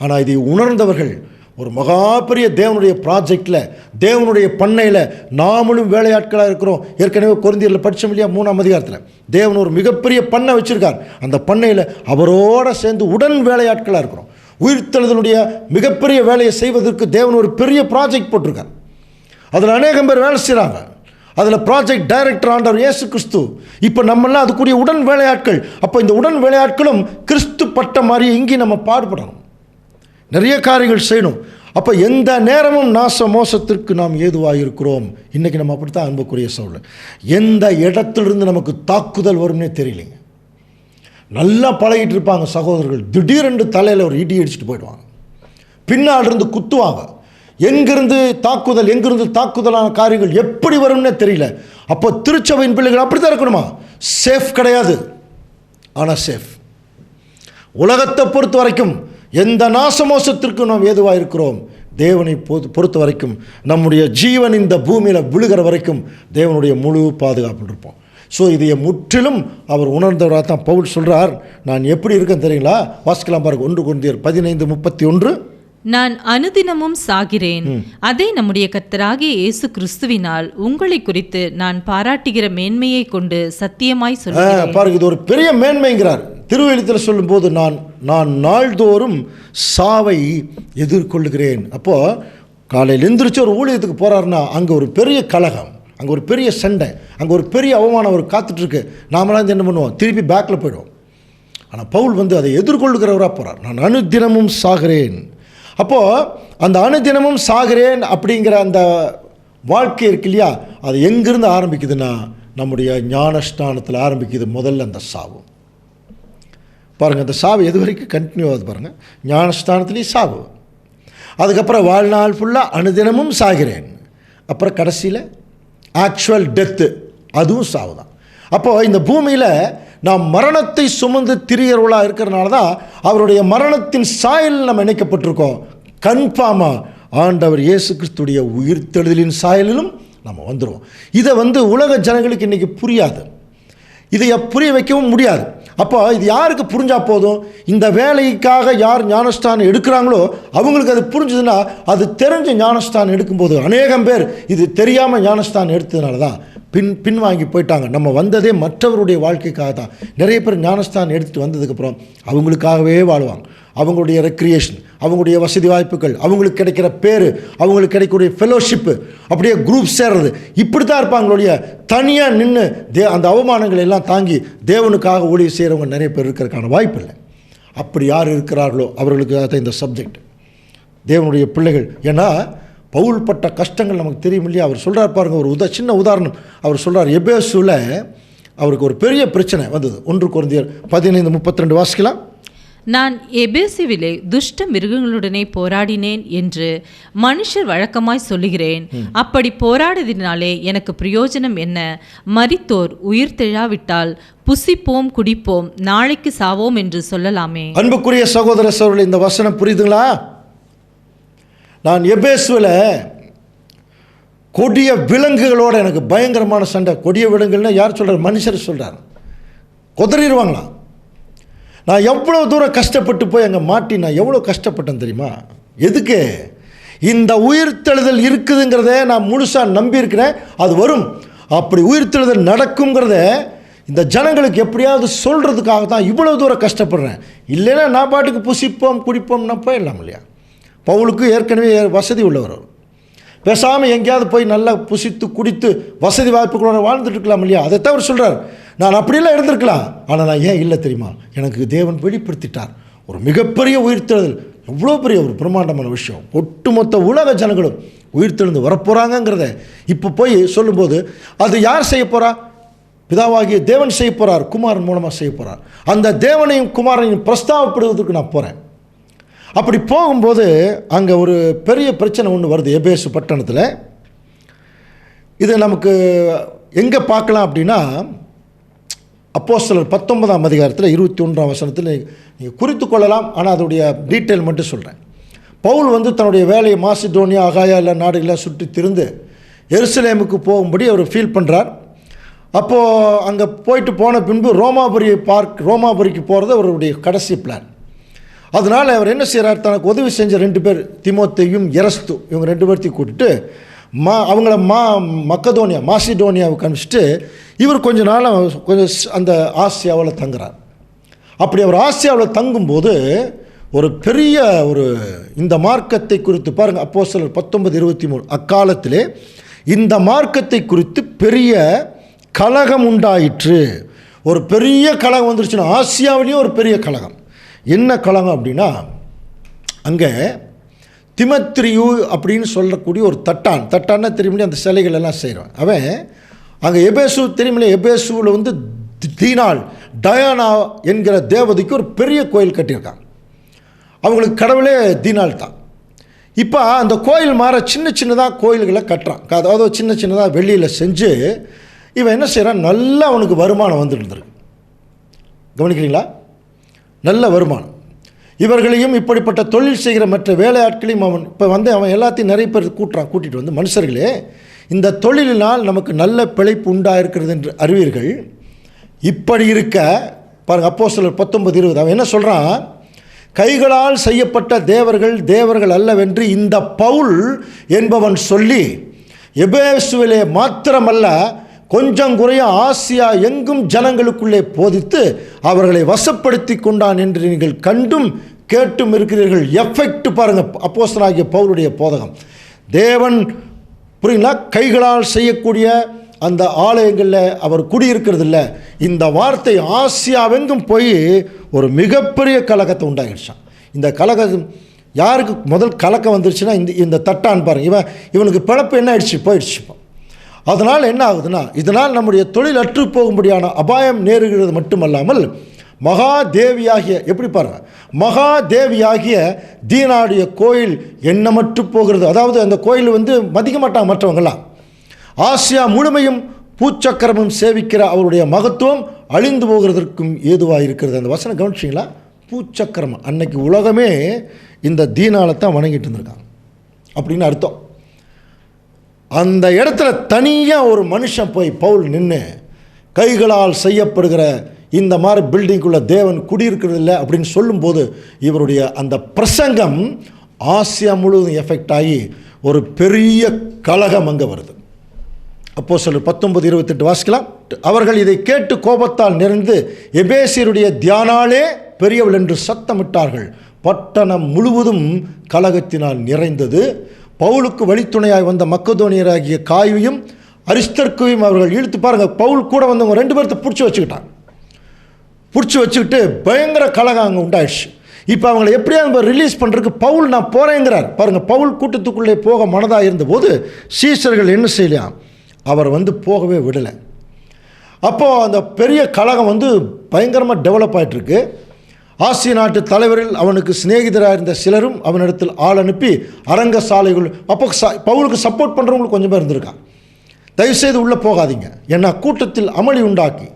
ஆனால் இதை உணர்ந்தவர்கள் ஒரு மகா பெரிய தேவனுடைய ப்ராஜெக்டில் தேவனுடைய பண்ணையில் நாமளும் வேலையாட்களாக இருக்கிறோம். ஏற்கனவே கொரிந்தியரில் படித்தோம் இல்லையா 3ஆம் அதிகாரத்தில் தேவன் ஒரு மிகப்பெரிய பண்ணை வச்சுருக்கார். அந்த பண்ணையில் அவரோடு சேர்ந்து உடன் வேலையாட்களாக இருக்கிறோம். உயிர்த்தெழுதலுடைய மிகப்பெரிய வேலையை செய்வதற்கு தேவன் ஒரு பெரிய ப்ராஜெக்ட் போட்டிருக்கார். அதில் அநேகம் பேர் வேலை செய்கிறாங்க. அதில் ப்ராஜெக்ட் டைரக்டர் ஆண்டவர் இயேசு கிறிஸ்து. இப்போ நம்மெல்லாம் அதுக்குரிய உடன் வேலையாட்கள். அப்போ இந்த உடன் வேலையாட்களும் கிறிஸ்து பட்ட மாதிரியே இங்கேயும் நம்ம பாடுபடணும், நிறைய காரியங்கள் செய்யணும். அப்போ எந்த நேரமும் நாச மோசத்திற்கு நாம் ஏதுவாக இருக்கிறோம். இன்றைக்கி நம்ம அப்படித்தான் அன்புக்குரிய சூழல். எந்த இடத்துலேருந்து நமக்கு தாக்குதல் வரும்னே தெரியலைங்க. நல்லா பழகிட்டு இருப்பாங்க சகோதரர்கள், திடீரென்று தலையில் ஒரு இடி அடிச்சுட்டு போயிடுவாங்க, பின்னால் இருந்து குத்துவாங்க. எங்கிருந்து தாக்குதலான காரியங்கள் எப்படி வரும்னே தெரியல. அப்போ திருச்சபையின் பிள்ளைகள் அப்படி தான் இருக்கணுமா? சேஃப் கிடையாது, ஆனால் சேஃப். உலகத்தை பொறுத்த வரைக்கும் எந்த நாசமோசத்திற்கு நாம் ஏதுவாக இருக்கிறோம்? தேவனை பொறுத்த வரைக்கும் நம்முடைய ஜீவன் இந்த பூமியில் விழுகிற வரைக்கும் தேவனுடைய முழு பாதுகாப்பு இருப்போம். ஸோ இதை முற்றிலும் அவர் உணர்ந்தவராக தான் பவுல் சொல்கிறார். நான் எப்படி இருக்கேன்னு தெரியுங்களா? வாசிக்கலாம் பாருங்க, 1 கொரிந்தியர் 15:31. நான் அனுதினமும் சாகிறேன், அதை நம்முடைய கர்த்தராகிய இயேசு கிறிஸ்துவினால் உங்களை குறித்து நான் பாராட்டுகிற மேன்மையை கொண்டு சத்தியமாய் சொல்கிறேன். பாருங்க, இது ஒரு பெரிய மேன்மைங்கிறார். திருவெழுத்தில் சொல்லும்போது நான் நாள்தோறும் சாவை எதிர்கொள்ளுகிறேன். அப்போது காலையில் எந்திரிச்சு ஒரு ஊழியத்துக்கு போகிறாருன்னா அங்கே ஒரு பெரிய கலகம், அங்கே ஒரு பெரிய சண்டை, அங்கே ஒரு பெரிய அவமானம் அவர் காத்துட்ருக்கு. நாமெல்லாம் என்ன பண்ணுவோம்? திருப்பி பேக்கில் போயிடுவோம். ஆனால் பவுல் அதை எதிர்கொள்ளுகிறவராக போகிறார். நான் அனுதினமும் சாகிறேன். அப்போது அந்த அனுதினமும் சாகிறேன் அப்படிங்கிற அந்த வாழ்க்கை இருக்கு இல்லையா, அது எங்கிருந்து ஆரம்பிக்குதுன்னா நம்முடைய ஞானஸ்நானத்தில் ஆரம்பிக்குது. முதல்ல அந்த சாவு பாருங்கள், அந்த சாவு எது வரைக்கும் கண்டினியூ ஆகுது பாருங்கள். ஞானஸ்நானத்துலேயும் சாவு, அதுக்கப்புறம் வாழ்நாள் ஃபுல்லாக அனுதினமும் சாகிறேன், அப்புறம் கடைசியில் ஆக்சுவல் டெத்து, அதுவும் சாவு தான். அப்போது இந்த பூமியில் நாம் மரணத்தை சுமந்து திரியறவளாக இருக்கிறனால தான் அவருடைய மரணத்தின் சாயல் நம்ம இணைக்கப்பட்டிருக்கோம். கன்ஃபார்மாக ஆண்டவர் இயேசு கிறிஸ்துடைய உயிர்த்தெழுதலின் சாயலிலும் நம்ம வந்துடுவோம். இதை உலக ஜனங்களுக்கு இன்றைக்கி புரியாது, இதை புரிய வைக்கவும் முடியாது. அப்போ இது யாருக்கு புரிஞ்சால் போதும்? இந்த வேலைக்காக யார் ஞானஸ்தானம் எடுக்கிறாங்களோ அவங்களுக்கு அது புரிஞ்சுதுன்னா, அது தெரிஞ்ச ஞானஸ்தானம் எடுக்கும்போது அநேகம் பேர் இது தெரியாமல் ஞானஸ்தானம் எடுத்ததுனால தான் பின்வாங்கி போயிட்டாங்க. நம்ம வந்ததே மற்றவருடைய வாழ்க்கைக்காக தான். நிறைய பேர் ஞானஸ்தானம் எடுத்துகிட்டு வந்ததுக்கப்புறம் அவங்களுக்காகவே வாழ்வாங்க. அவங்களுடைய ரெக்ரியேஷன், அவங்களுடைய வசதி வாய்ப்புகள், அவங்களுக்கு கிடைக்கிற பேர், அவங்களுக்கு கிடைக்கக்கூடிய ஃபெலோஷிப்பு, அப்படியே குரூப் சேர்றது, இப்படி தான் இருப்பாங்களுடைய. தனியாக நின்று அந்த அவமானங்களை எல்லாம் தாங்கி தேவனுக்காக ஊழியம் செய்கிறவங்க நிறைய பேர் இருக்கிறதுக்கான வாய்ப்பு இல்லை. அப்படி யார் இருக்கிறார்களோ அவர்களுக்காக தான் இந்த சப்ஜெக்ட். தேவனுடைய பிள்ளைகள், ஏன்னா பவுல் பட்ட கஷ்டங்கள் நமக்கு தெரியும் இல்லையா? அவர் சொல்கிறார் பாருங்க, ஒரு சின்ன உதாரணம். அவர் சொல்கிறார், எபேசுவில் அவருக்கு ஒரு பெரிய பிரச்சனை வந்தது. 1 கொரிந்தியர் 15:32 வாசிக்கலாம். நான் எபேசுவிலே துஷ்ட மிருகங்களுடனே போராடினேன் என்று மனுஷர் வழக்கமாய் சொல்லுகிறேன். அப்படி போராடுவதினாலே எனக்கு பிரயோஜனம் என்ன? மரித்தோர் உயிர் தெழாவிட்டால் புசிப்போம் குடிப்போம், நாளைக்கு சாவோம் என்று சொல்லலாமே. அன்புக்குரிய சகோதர சகோதரர்களே, இந்த வசனம் புரியுதுங்களா? நான் எபேசுவில் கொடிய விலங்குகளோடு எனக்கு பயங்கரமான சண்டை. கொடிய விலங்குகள்னால் யார் சொல்கிறார்? மனுஷர் சொல்கிறார். கொதறிடுவாங்களாம். நான் எவ்வளோ தூரம் கஷ்டப்பட்டு போய் அங்கே மாட்டி நான் எவ்வளோ கஷ்டப்பட்டேன் தெரியுமா? எதுக்கு? இந்த உயிர்த்தெழுதல் இருக்குதுங்கிறத நான் முழுசாக நம்பியிருக்கிறேன், அது வரும். அப்படி உயிர்த்தெழுதல் நடக்குங்கிறத இந்த ஜனங்களுக்கு எப்படியாவது சொல்கிறதுக்காக தான் இவ்வளோ தூரம் கஷ்டப்படுறேன். இல்லைன்னா நான் பாட்டுக்கு புசிப்போம் குடிப்போம்னா போயிடலாம் இல்லையா? பவுலுக்கு ஏற்கனவே வசதி உள்ளவர். பேசாமல் எங்கேயாவது போய் நல்லா புசித்து குடித்து வசதி வாய்ப்புகளோட வாழ்ந்துட்டு இருக்கலாம் இல்லையா? அதைத்தான் அவர் சொல்கிறார். நான் அப்படியெல்லாம் இருந்திருக்கலாம், ஆனால் நான் ஏன் இல்லை தெரியுமா? எனக்கு தேவன் வெளிப்படுத்திட்டார் ஒரு மிகப்பெரிய உயிர்த்தெழுதல். எவ்வளோ பெரிய ஒரு பிரம்மாண்டமான விஷயம். ஒட்டுமொத்த உலக ஜனங்களும் உயிர்த்தெழுந்து வரப்போகிறாங்கங்கிறத இப்போ போய் சொல்லும்போது, அது யார் செய்ய போகிறா? பிதாவாகிய தேவன் செய்ய போகிறார், குமாரன் மூலமாக செய்ய போகிறார். அந்த தேவனையும் குமாரனையும் பிரஸ்தாவப்படுவதற்கு நான் போகிறேன். அப்படி போகும்போது அங்கே ஒரு பெரிய பிரச்சனை ஒன்று வருது எபேசு பட்டணத்தில். இது நமக்கு எங்கே பார்க்கலாம் அப்படின்னா, அப்போஸ்தலர் 19ஆம் அதிகாரத்தில் 21ஆம் வசனத்தில் நீங்கள் குறித்து கொள்ளலாம். ஆனால் அதோடைய டீட்டெயில் மட்டும் சொல்கிறேன். பவுல் தன்னுடைய வேலையை மாசிடோனியா, அகாயா எல்லா நாடுகளாக சுற்றி திருந்து எருசலேமுக்கு போகும்படி அவர் ஃபீல் பண்ணுறார். அப்போது அங்கே போன பின்பு ரோமாபுரிக்கு போகிறது அவருடைய கடைசி பிளான். அதனால் அவர் என்ன செய்கிறார்? தனக்கு உதவி செஞ்ச 2 பேர், தீமோத்தேயும் எரஸ்து, இவங்க 2 பேர்த்தையும் கூட்டிட்டு அவங்கள மாசிடோனியாவுக்கு அனுப்பிச்சிட்டு இவர் கொஞ்ச நாள் அந்த ஆசியாவில் தங்குறார். அப்படி அவர் ஆசியாவில் தங்கும்போது ஒரு பெரிய இந்த மார்க்கத்தை குறித்து பாருங்கள், அப்போஸ்தலர் 19:23, அக்காலத்திலே இந்த மார்க்கத்தை குறித்து பெரிய கலகம் உண்டாயிற்று. ஒரு பெரிய கலகம் வந்துருச்சுன்னா, ஆசியாவிலேயும் ஒரு பெரிய கலகம். என்ன கலகம் அப்படின்னா, அங்கே திமத்ரியு அப்படின்னு சொல்லக்கூடிய ஒரு தட்டான்னா தெரியுமில்லையா, அந்த சிலைகள் எல்லாம் செய்கிறோம். அவன் அங்கே எபேசு தெரியுமில்லையா, எபேசுவில் தீனாள் டயானா என்கிற தேவதைக்கு ஒரு பெரிய கோயில் கட்டியிருக்காங்க. அவங்களுக்கு கடவுளே தீனாள் தான். இப்போ அந்த கோயில் மாற சின்னதாக கோயில்களை கட்டுறான். அதாவது சின்னதாக வெளியில் செஞ்சு இவன் என்ன செய்கிறான்? நல்லா அவனுக்கு வருமானம் வந்துட்டு இருந்திருக்கு. கவனிக்கிறீங்களா? நல்ல வருமானம். இவர்களையும் இப்படிப்பட்ட தொழில் செய்கிற மற்ற வேலையாட்களையும் அவன் இப்போ அவன் எல்லாத்தையும் நிறைய பேர் கூட்டிகிட்டு வந்து, மனுஷர்களே இந்த தொழிலினால் நமக்கு நல்ல பிழைப்பு உண்டாயிருக்கிறது என்று அறிவீர்கள். இப்படி இருக்க பாருங்கள், அப்போஸ்தலர் 19:20 அவன் என்ன சொல்கிறான், கைகளால் செய்யப்பட்ட தேவர்கள் அல்லவென்று இந்த பவுல் என்பவன் சொல்லி எபேசுவிலே மாத்திரமல்ல கொஞ்சம் குறைய ஆசியா எங்கும் ஜனங்களுக்குள்ளே போதித்து அவர்களை வசப்படுத்தி கொண்டான் என்று நீங்கள் கண்டும் கேட்டும் இருக்கிறீர்கள். எஃபெக்ட் பாருங்கள், அப்போஸ்தலனாகிய பவுலுடைய போதகம். தேவன் புரியுங்களா, கைகளால் செய்யக்கூடிய அந்த ஆலயங்களில் அவர் குடியிருக்கிறது இல்லை. இந்த வார்த்தை ஆசியாவெங்கும் போய் ஒரு மிகப்பெரிய கலக்கத்தை உண்டாகிடுச்சான். இந்த கலக்கம் யாருக்கு முதல் கலக்கம் வந்துருச்சுன்னா இந்த தட்டான் பாருங்க, இவனுக்கு பிழப்பு என்ன ஆயிடுச்சு, போயிடுச்சு. அதனால் என்ன ஆகுதுன்னா, இதனால் நம்முடைய தொழில் அற்று போகும்படியான அபாயம் நேருகிறது மட்டுமல்லாமல் மகாதேவியாகிய, எப்படி பாருங்க, மகாதேவியாகிய தீனாவுடைய கோயில் எண்ணமற்று போகிறது. அதாவது அந்த கோயில் மதிக்க மாட்டாங்க மற்றவங்களாம். ஆசியா முழுமையும் பூச்சக்கரமும் சேவிக்கிற அவருடைய மகத்துவம் அழிந்து போகிறதற்கும் ஏதுவாக இருக்கிறது. அந்த வசனம் கவனிச்சிங்களா? பூச்சக்கரம். அன்னைக்கு உலகமே இந்த தீனாலை தான் வணங்கிட்டு இருந்திருக்காங்க அப்படின்னு அர்த்தம். அந்த இடத்துல தனியாக ஒரு மனுஷன் போய் பவுல் நின்று கைகளால் செய்யப்படுகிற இந்த மாதிரி பில்டிங்குள்ள தேவன் குடியிருக்கிறது இல்லை அப்படின்னு சொல்லும்போது இவருடைய அந்த பிரசங்கம் ஆசியா முழுவதும் எஃபெக்ட் ஆகி ஒரு பெரிய கலகம் அங்கே வருது. அப்போஸ்தலர் 19:28 வாசிக்கலாம். அவர்கள் இதை கேட்டு கோபத்தால் நிறைந்து எபேசியருடைய தியானாலே பெரியவள் என்று சத்தமிட்டார்கள். பட்டணம் முழுவதும் கலகத்தினால் நிறைந்தது. பவுலுக்கு வழித்துணையாய் வந்த மக்கதோனியராகிய காயுவையும் அரிஸ்தர்க்கையும் அவர்கள் இழுத்து பாருங்கள், பவுல் கூட வந்தவங்க 2 பேர்த்த பிடிச்சி வச்சுக்கிட்டு பயங்கர கலகம் அங்கே உண்டாயிடுச்சு. இப்போ அவங்களை எப்படியா ரிலீஸ் பண்ணுறதுக்கு பவுல் நான் போகிறேங்கிறார் பாருங்கள். பவுல் கூட்டத்துக்குள்ளே போக மனதாக இருந்தபோது சீசர்கள் என்ன செய்யலாம், அவர் போகவே விடலை. அப்போது அந்த பெரிய கலகம் பயங்கரமாக டெவலப் ஆகிட்டுருக்கு. ஆசிய நாட்டு தலைவரில் அவனுக்கு சிநேகிதராக இருந்த சிலரும் அவனிடத்தில் ஆள் அனுப்பி அரங்க சாலைகள், அப்போ பவுலுக்கு சப்போர்ட் பண்ணுறவங்களுக்கு கொஞ்சம் பேர் இருந்திருக்கான். தயவுசெய்து உள்ளே போகாதீங்க, ஏன்னா கூட்டத்தில் அமளி உண்டாக்கி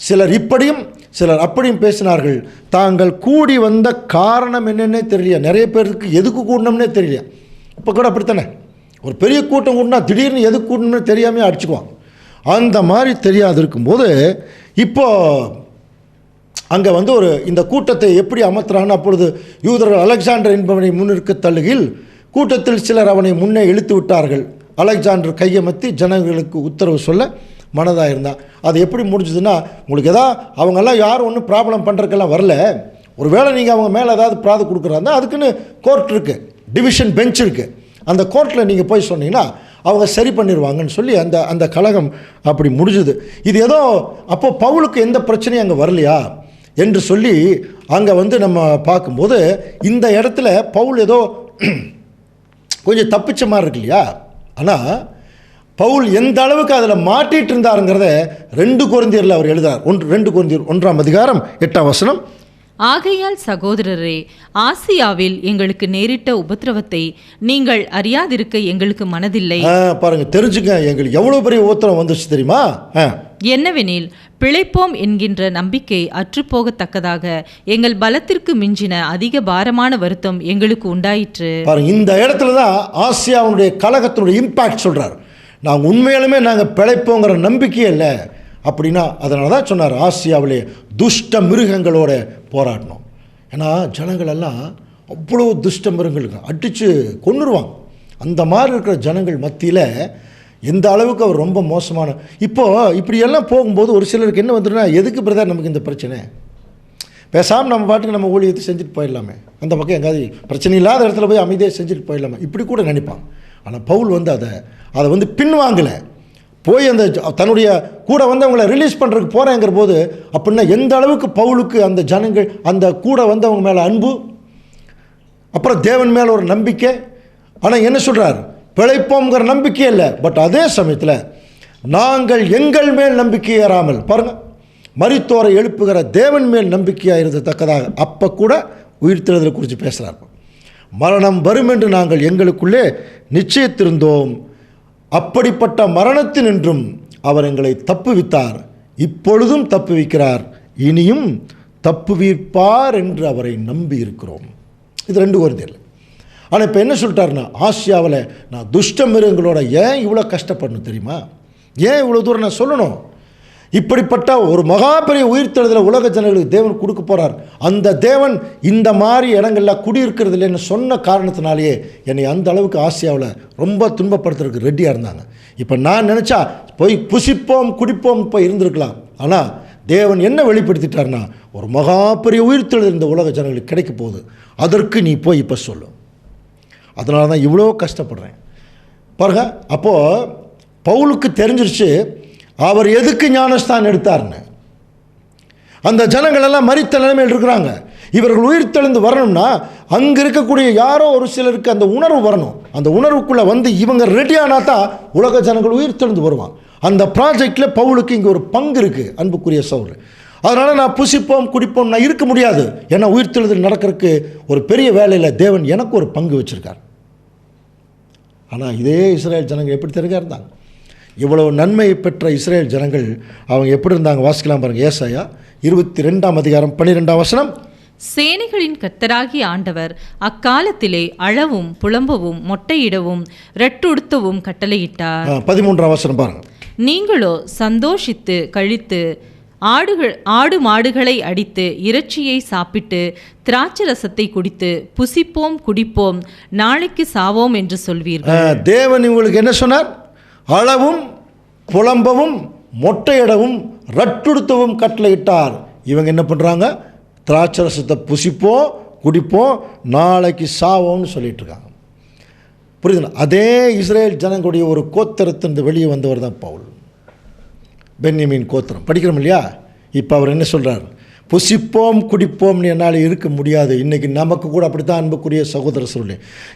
சிலர் இப்படியும் சிலர் அப்படியும் பேசினார்கள். தாங்கள் கூடி வந்த காரணம் என்னென்னே தெரியல. நிறைய பேருக்கு எதுக்கு கூடணும்னே தெரியல. இப்போ கூட அப்படித்தானே, ஒரு பெரிய கூட்டம் கூட்டினா திடீர்னு எதுக்கு கூட்டணும்னு தெரியாமல் அடிச்சுக்குவாங்க. அந்த மாதிரி தெரியாது இருக்கும்போது இப்போது அங்கே ஒரு இந்த கூட்டத்தை எப்படி அமர்த்துறான்னு, அப்பொழுது யூதர்கள் அலெக்சாண்டர் என்பவனை முன்னிற்க தள்ளுகையில் கூட்டத்தில் சிலர் அவனை முன்னே இழுத்து விட்டார்கள். அலெக்சாண்டர் கையமர்த்தி ஜனங்களுக்கு உத்தரவு சொல்ல மனதாக இருந்தான். அது எப்படி முடிஞ்சதுன்னா, உங்களுக்கு அவங்கெல்லாம் யாரும் ஒன்றும் ப்ராப்ளம் பண்ணுறதுக்கெல்லாம் வரல. ஒரு வேளை நீங்கள் அவங்க மேலே ஏதாவது பிராது கொடுக்குறாங்க, அதுக்குன்னு கோர்ட் இருக்குது, டிவிஷன் பெஞ்ச் இருக்குது. அந்த கோர்ட்டில் நீங்கள் போய் சொன்னீங்கன்னா அவங்க சரி பண்ணிடுவாங்கன்னு சொல்லி அந்த கலகம் அப்படி முடிஞ்சுது. இது ஏதோ அப்போது பவுலுக்கு எந்த பிரச்சனையும் அங்கே வரலையா என்று சொல்லி அங்கே நம்ம பார்க்கும்போது இந்த இடத்துல பவுல் ஏதோ கொஞ்சம் தப்பிச்ச மாதிரி இருக்கு இல்லையா. ஆனால் பவுல் எந்த அளவுக்கு அதில் மாட்டிகிட்டு இருந்தாருங்கிறத 2 கொரிந்தியரில் அவர் எழுதுறார். 2 கொரிந்தியர் 1:8 ஆகையால் சகோதரரே, ஆசியாவில் எங்களுக்கு நேரிட்ட உபத்திரவத்தை நீங்கள் அறியாதிருக்க எங்களுக்கு மனதில்லை. பாருங்க, தெரிஞ்சுங்க, எங்களுக்கு எவ்வளவு பெரிய உபத்திரவம் வந்துச்சு தெரியுமா? என்னவெனில் பிழைப்போம் என்கின்ற நம்பிக்கை அற்றுப்போகத்தக்கதாக எங்கள் பலத்திற்கு மிஞ்சின அதிக பாரமான வருத்தம் எங்களுக்கு உண்டாயிற்று. பாருங்க, இந்த இடத்துல தான் ஆசியாவுடைய கலகத்தினுடைய இம்பாக்ட் சொல்றார். நாங்கள் உண்மையிலுமே நாங்கள் பிழைப்போங்கிற நம்பிக்கையே இல்லை அப்படின்னா, அதனால தான் சொன்னார் ஆசியாவிலே துஷ்ட மிருகங்களோட போராடணும். ஏன்னா ஜனங்கள் எல்லாம் அவ்வளோ துஷ்ட மிருகங்களுக்கு அடித்து கொன்னுருவாங்க. அந்த மாதிரி இருக்கிற ஜனங்கள் மத்தியில் எந்த அளவுக்கு அவர் ரொம்ப மோசமான. இப்போது இப்படியெல்லாம் போகும்போது ஒரு சிலருக்கு என்ன வந்துடுனா, எதுக்கு பிரதர் நமக்கு இந்த பிரச்சனை, பேசாமல் நம்ம பாட்டுக்கு நம்ம ஊழியத்தை செஞ்சுட்டு போயிடலாமே, அந்த பக்கம் எங்காவது பிரச்சனை இல்லாத இடத்துல போய் அமைதியாக செஞ்சுட்டு போயிடலாமே, இப்படி கூட நினைப்பான். ஆனால் பவுல் அதை பின்வாங்கலை. போய் அந்த தன்னுடைய கூட அவங்கள ரிலீஸ் பண்ணுறதுக்கு போகிறேங்கிற போது அப்படின்னா எந்த அளவுக்கு பவுலுக்கு அந்த ஜனங்கள் அந்த கூட அவங்க மேலே அன்பு, அப்புறம் தேவன் மேலே ஒரு நம்பிக்கை. ஆனால் என்ன சொல்கிறார், பிழைப்போங்கிற நம்பிக்கை இல்லை. பட் அதே சமயத்தில் நாங்கள் எங்கள் மேல் நம்பிக்கை ஏறாமல் பாருங்கள், மரித்தோரை எழுப்புகிற தேவன் மேல் நம்பிக்கையாக இருந்தத்தக்கதாக அப்போ கூட உயிர்த்தெழுதலை குறித்து பேசுகிறார். மரணம் வரும் என்று நாங்கள் எங்களுக்குள்ளே நிச்சயித்திருந்தோம். அப்படிப்பட்ட மரணத்தினின்றும் அவர் எங்களை தப்புவித்தார், இப்பொழுதும் தப்புவிக்கிறார், இனியும் தப்புவிப்பார் என்று அவரை நம்பி இருக்கிறோம். இது 2 கொரிந்தியர். ஆனால் இப்போ என்ன சொல்லிட்டாருன்னா, ஆசியாவில் நான் துஷ்ட மிருகங்களோட ஏன் இவ்வளோ கஷ்டப்படணும் தெரியுமா? ஏன் இவ்வளோ தூரம் நான் சொல்லணும்? இப்படிப்பட்ட ஒரு மகா பெரிய உயிர்த்தெழுதலை உலக ஜனங்களுக்கு தேவன் கொடுக்க போகிறார். அந்த தேவன் இந்த மாதிரி இடங்களில் குடியிருக்கிறது இல்லைன்னு சொன்ன காரணத்தினாலேயே என்னை அந்த அளவுக்கு ஆசியாவில் ரொம்ப துன்பப்படுத்துறதுக்கு ரெடியாக இருந்தாங்க. இப்போ நான் நினச்சா போய் புசிப்போம் குடிப்போம் போய் இருந்திருக்கலாம். ஆனால் தேவன் என்ன வெளிப்படுத்திட்டார்னா, ஒரு மகா பெரிய உயிர்த்தெழுதல் இந்த உலக ஜனங்களுக்கு கிடைக்க போகுது. அதற்கு நீ போய் இப்போ சொல்லு. அதனால தான் இவ்வளோ கஷ்டப்படுறேன் பாருங்க. அப்போது பவுலுக்கு தெரிஞ்சிருச்சு அவர் எதுக்கு ஞானஸ்தானம் எடுத்தார்னு. அந்த ஜனங்கள் எல்லாம் மரித்த நிலைமையில் இருக்கிறாங்க. இவர்கள் உயிர்த்தெழுந்து வரணும்னா அங்கே இருக்கக்கூடிய யாரோ ஒரு சிலருக்கு அந்த உணர்வு வரணும். அந்த உணர்வுக்குள்ளே வந்து இவங்க ரெடியானா தான் உலக ஜனங்கள் உயிர்த்தெழுந்து வருவாங்க. அந்த ப்ராஜெக்டில் பவுலுக்கு இங்கே ஒரு பங்கு இருக்குது அன்புக்குரிய சகோதரர். அதனால் நான் புசிப்போம் குடிப்போம் நான் இருக்க முடியாது. ஏன்னா உயிர்த்தெழுதல் நடக்கிறதுக்கு ஒரு பெரிய வேலையில் தேவன் எனக்கு ஒரு பங்கு வச்சுருக்கார். ஆனால் இதே இஸ்ரேல் ஜனங்கள் எப்படி தெரிஞ்சா இருந்தாங்க? இவ்வளவு நன்மை பெற்ற இஸ்ரேல் ஜனங்கள் அவங்க எப்படி இருந்தாங்க? வாசிக்கலாம் பாருங்கள். ஏசாயா 22ஆம் அதிகாரம் 12ஆம் வசனம். சேனைகளின் கர்த்தராகிய ஆண்டவர் அக்காலத்திலே அழவும் புலம்பவும் மொட்டையிடவும் ரெட்டுடுத்தவும் கட்டளையிட்டார். 13ஆம் வசனம் பாருங்கள். நீங்களோ சந்தோஷித்து கழித்து ஆடு மாடுகளை அடித்து இறைச்சியை சாப்பிட்டு திராட்சரசத்தை குடித்து புசிப்போம் குடிப்போம் நாளைக்கு சாவோம் என்று சொல்வீர்கள். தேவன் இவங்களுக்கு என்ன சொன்னார்? அளவும் புலம்பவும் மொட்டையிடவும் ரட்டுடுத்தவும் கட்டளையிட்டார். இவங்க என்ன பண்ணுறாங்க? திராட்சரசத்தை புசிப்போம் குடிப்போம் நாளைக்கு சாவோம்னு சொல்லிட்டு இருக்காங்க. புரியுதுங்களா? அதே இஸ்ரேல் ஜனங்களுடைய ஒரு கோத்திரத்திலிருந்து வெளியே வந்தவர் தான் பவுல். பென்யமீன் கோத்திரம் படிக்கிறோம் இல்லையா? இப்போ அவர் என்ன சொல்கிறார்? புசிப்போம் குடிப்போம்னு என்னால் இருக்க முடியாது. இன்றைக்கி நமக்கு கூட அப்படித்தான் அன்புக்குரிய சகோதர சொல்லி,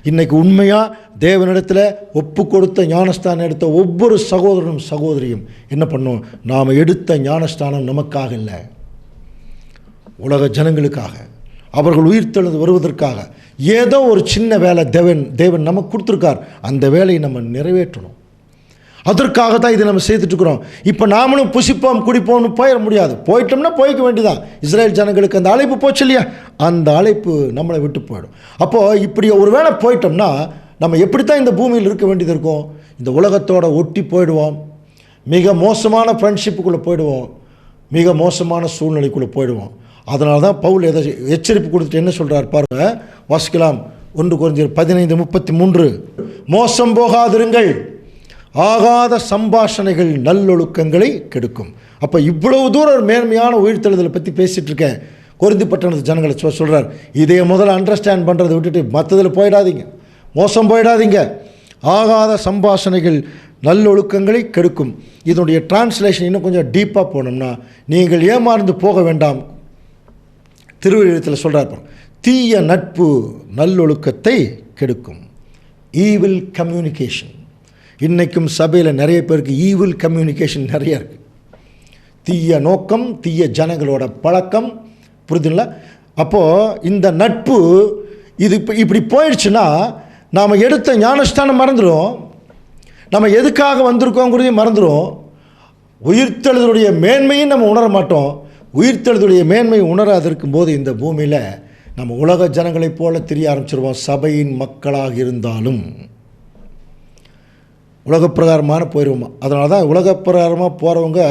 இன்றைக்கி உண்மையாக தேவனிடத்தில் ஒப்பு கொடுத்த ஞானஸ்தானம் எடுத்த ஒவ்வொரு சகோதரனும் சகோதரியும் என்ன பண்ணும்? நாம் எடுத்த ஞானஸ்தானம் நமக்காக இல்லை, உலக ஜனங்களுக்காக, அவர்கள் உயிர்த்தெழுந்து வருவதற்காக ஏதோ ஒரு சின்ன வேலை தேவன் நமக்கு கொடுத்துருக்கார். அந்த வேலையை நம்ம நிறைவேற்றணும். அதற்காக தான் இதை நம்ம செய்துட்ருக்குறோம். இப்போ நாமளும் புசிப்போம் குடிப்போம்னு போயிட முடியாது. போயிட்டோம்னா போய்க்க வேண்டியதான். இஸ்ரேல் ஜனங்களுக்கு அந்த அழைப்பு போச்சு இல்லையா? அந்த அழைப்பு நம்மளை விட்டு போயிடும். அப்போது இப்படி ஒரு வேளை போயிட்டோம்னா நம்ம எப்படி தான் இந்த பூமியில் இருக்க வேண்டியது இருக்கும்? இந்த உலகத்தோட ஒட்டி போயிடுவோம். மிக மோசமான ஃப்ரெண்ட்ஷிப்புக்குள்ளே போயிடுவோம். மிக மோசமான சூழ்நிலைக்குள்ளே போயிடுவோம். அதனால தான் பவுல் எச்சரிப்பு கொடுத்துட்டு என்ன சொல்கிறார் பாருங்க. வாசிக்கலாம். 1 கொரிந்தியர் 15:33. மோசம் போகாதிருங்கள், ஆகாத சம்பாஷணைகள் நல்லொழுக்கங்களை கெடுக்கும். அப்போ இவ்வளவு தூரம் ஒரு மேன்மையான உயிர்த்தெழுதலை பற்றி பேசிகிட்டு இருக்கேன். கொரிந்தி பட்டணத்து ஜனங்களை சொல்கிறார், இதை முதல்ல அண்டர்ஸ்டாண்ட் பண்ணுறதை விட்டுட்டு மற்றதில் போயிடாதீங்க, மோசம் போயிடாதீங்க. ஆகாத சம்பாஷணைகள் நல்லொழுக்கங்களை கெடுக்கும். இதனுடைய டிரான்ஸ்லேஷன் இன்னும் கொஞ்சம் டீப்பாக போனோம்னா, நீங்கள் ஏமாந்து போக வேண்டாம். திருவள்ளுவத்தில் சொல்கிறார், தீய நட்பு நல்லொழுக்கத்தை கெடுக்கும். Evil communication. இன்றைக்கும் சபையில் நிறைய பேருக்கு ஈவில் கம்யூனிகேஷன் நிறைய இருக்குது. தீய நோக்கம், தீய ஜனங்களோட பழக்கம். புரிதுங்களா? அப்போது இந்த நட்பு இது இப்படி போயிடுச்சுன்னா நாம் எடுத்த ஞானஸ்தானம் மறந்துடும், நம்ம எதுக்காக வந்திருக்கோங்கிறதையும் மறந்துடும், உயிர்த்தெழுதலுடைய மேன்மையும் நம்ம உணர மாட்டோம். உயிர்த்தெழுதலுடைய மேன்மை உணராது இருக்கும்போது இந்த பூமியில் நம்ம உலக ஜனங்களைப் போல தெரிய ஆரம்பிச்சிருவோம். சபையின் மக்களாக இருந்தாலும் உலகப்பிரகாரமான போயிடுவோமா? அதனால தான் உலகப்பிரகாரமாக போகிறவங்க,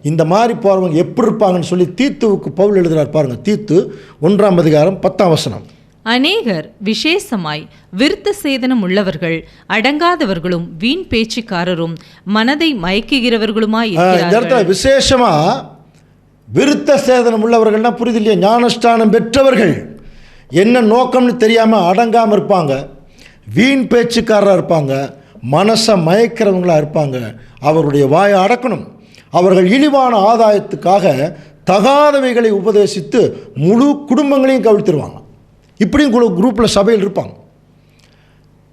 இந்த மாதிரி போகிறவங்க எப்படி இருப்பாங்கன்னு சொல்லி தீத்துவுக்கு பவுல் எழுதுகிறார் பாருங்கள். தீத்து 1ஆம் அதிகாரம் 10ஆம் வசனம். அநேகர் விசேஷமாய் விருத்த சேதனம் உள்ளவர்கள், அடங்காதவர்களும் வீண் பேச்சுக்காரரும் மனதை மயக்குகிறவர்களுமாய் இருக்கிறார்கள். இந்த இடத்துல விசேஷமாக விருத்த சேதனம் உள்ளவர்கள்னா புரியுது இல்லையா? ஞானஸ்தானம் பெற்றவர்கள் என்ன நோக்கம்னு தெரியாமல் அடங்காமல் இருப்பாங்க, வீண் பேச்சுக்காரராக இருப்பாங்க, மனசை மயக்கிறவங்களாக இருப்பாங்க. அவருடைய வாயை அடக்கணும். அவர்கள் இழிவான ஆதாயத்துக்காக தகாதவைகளை உபதேசித்து முழு குடும்பங்களையும் கவிழ்த்துருவாங்க. இப்படியும் குரூப்பில் சபையில் இருப்பாங்க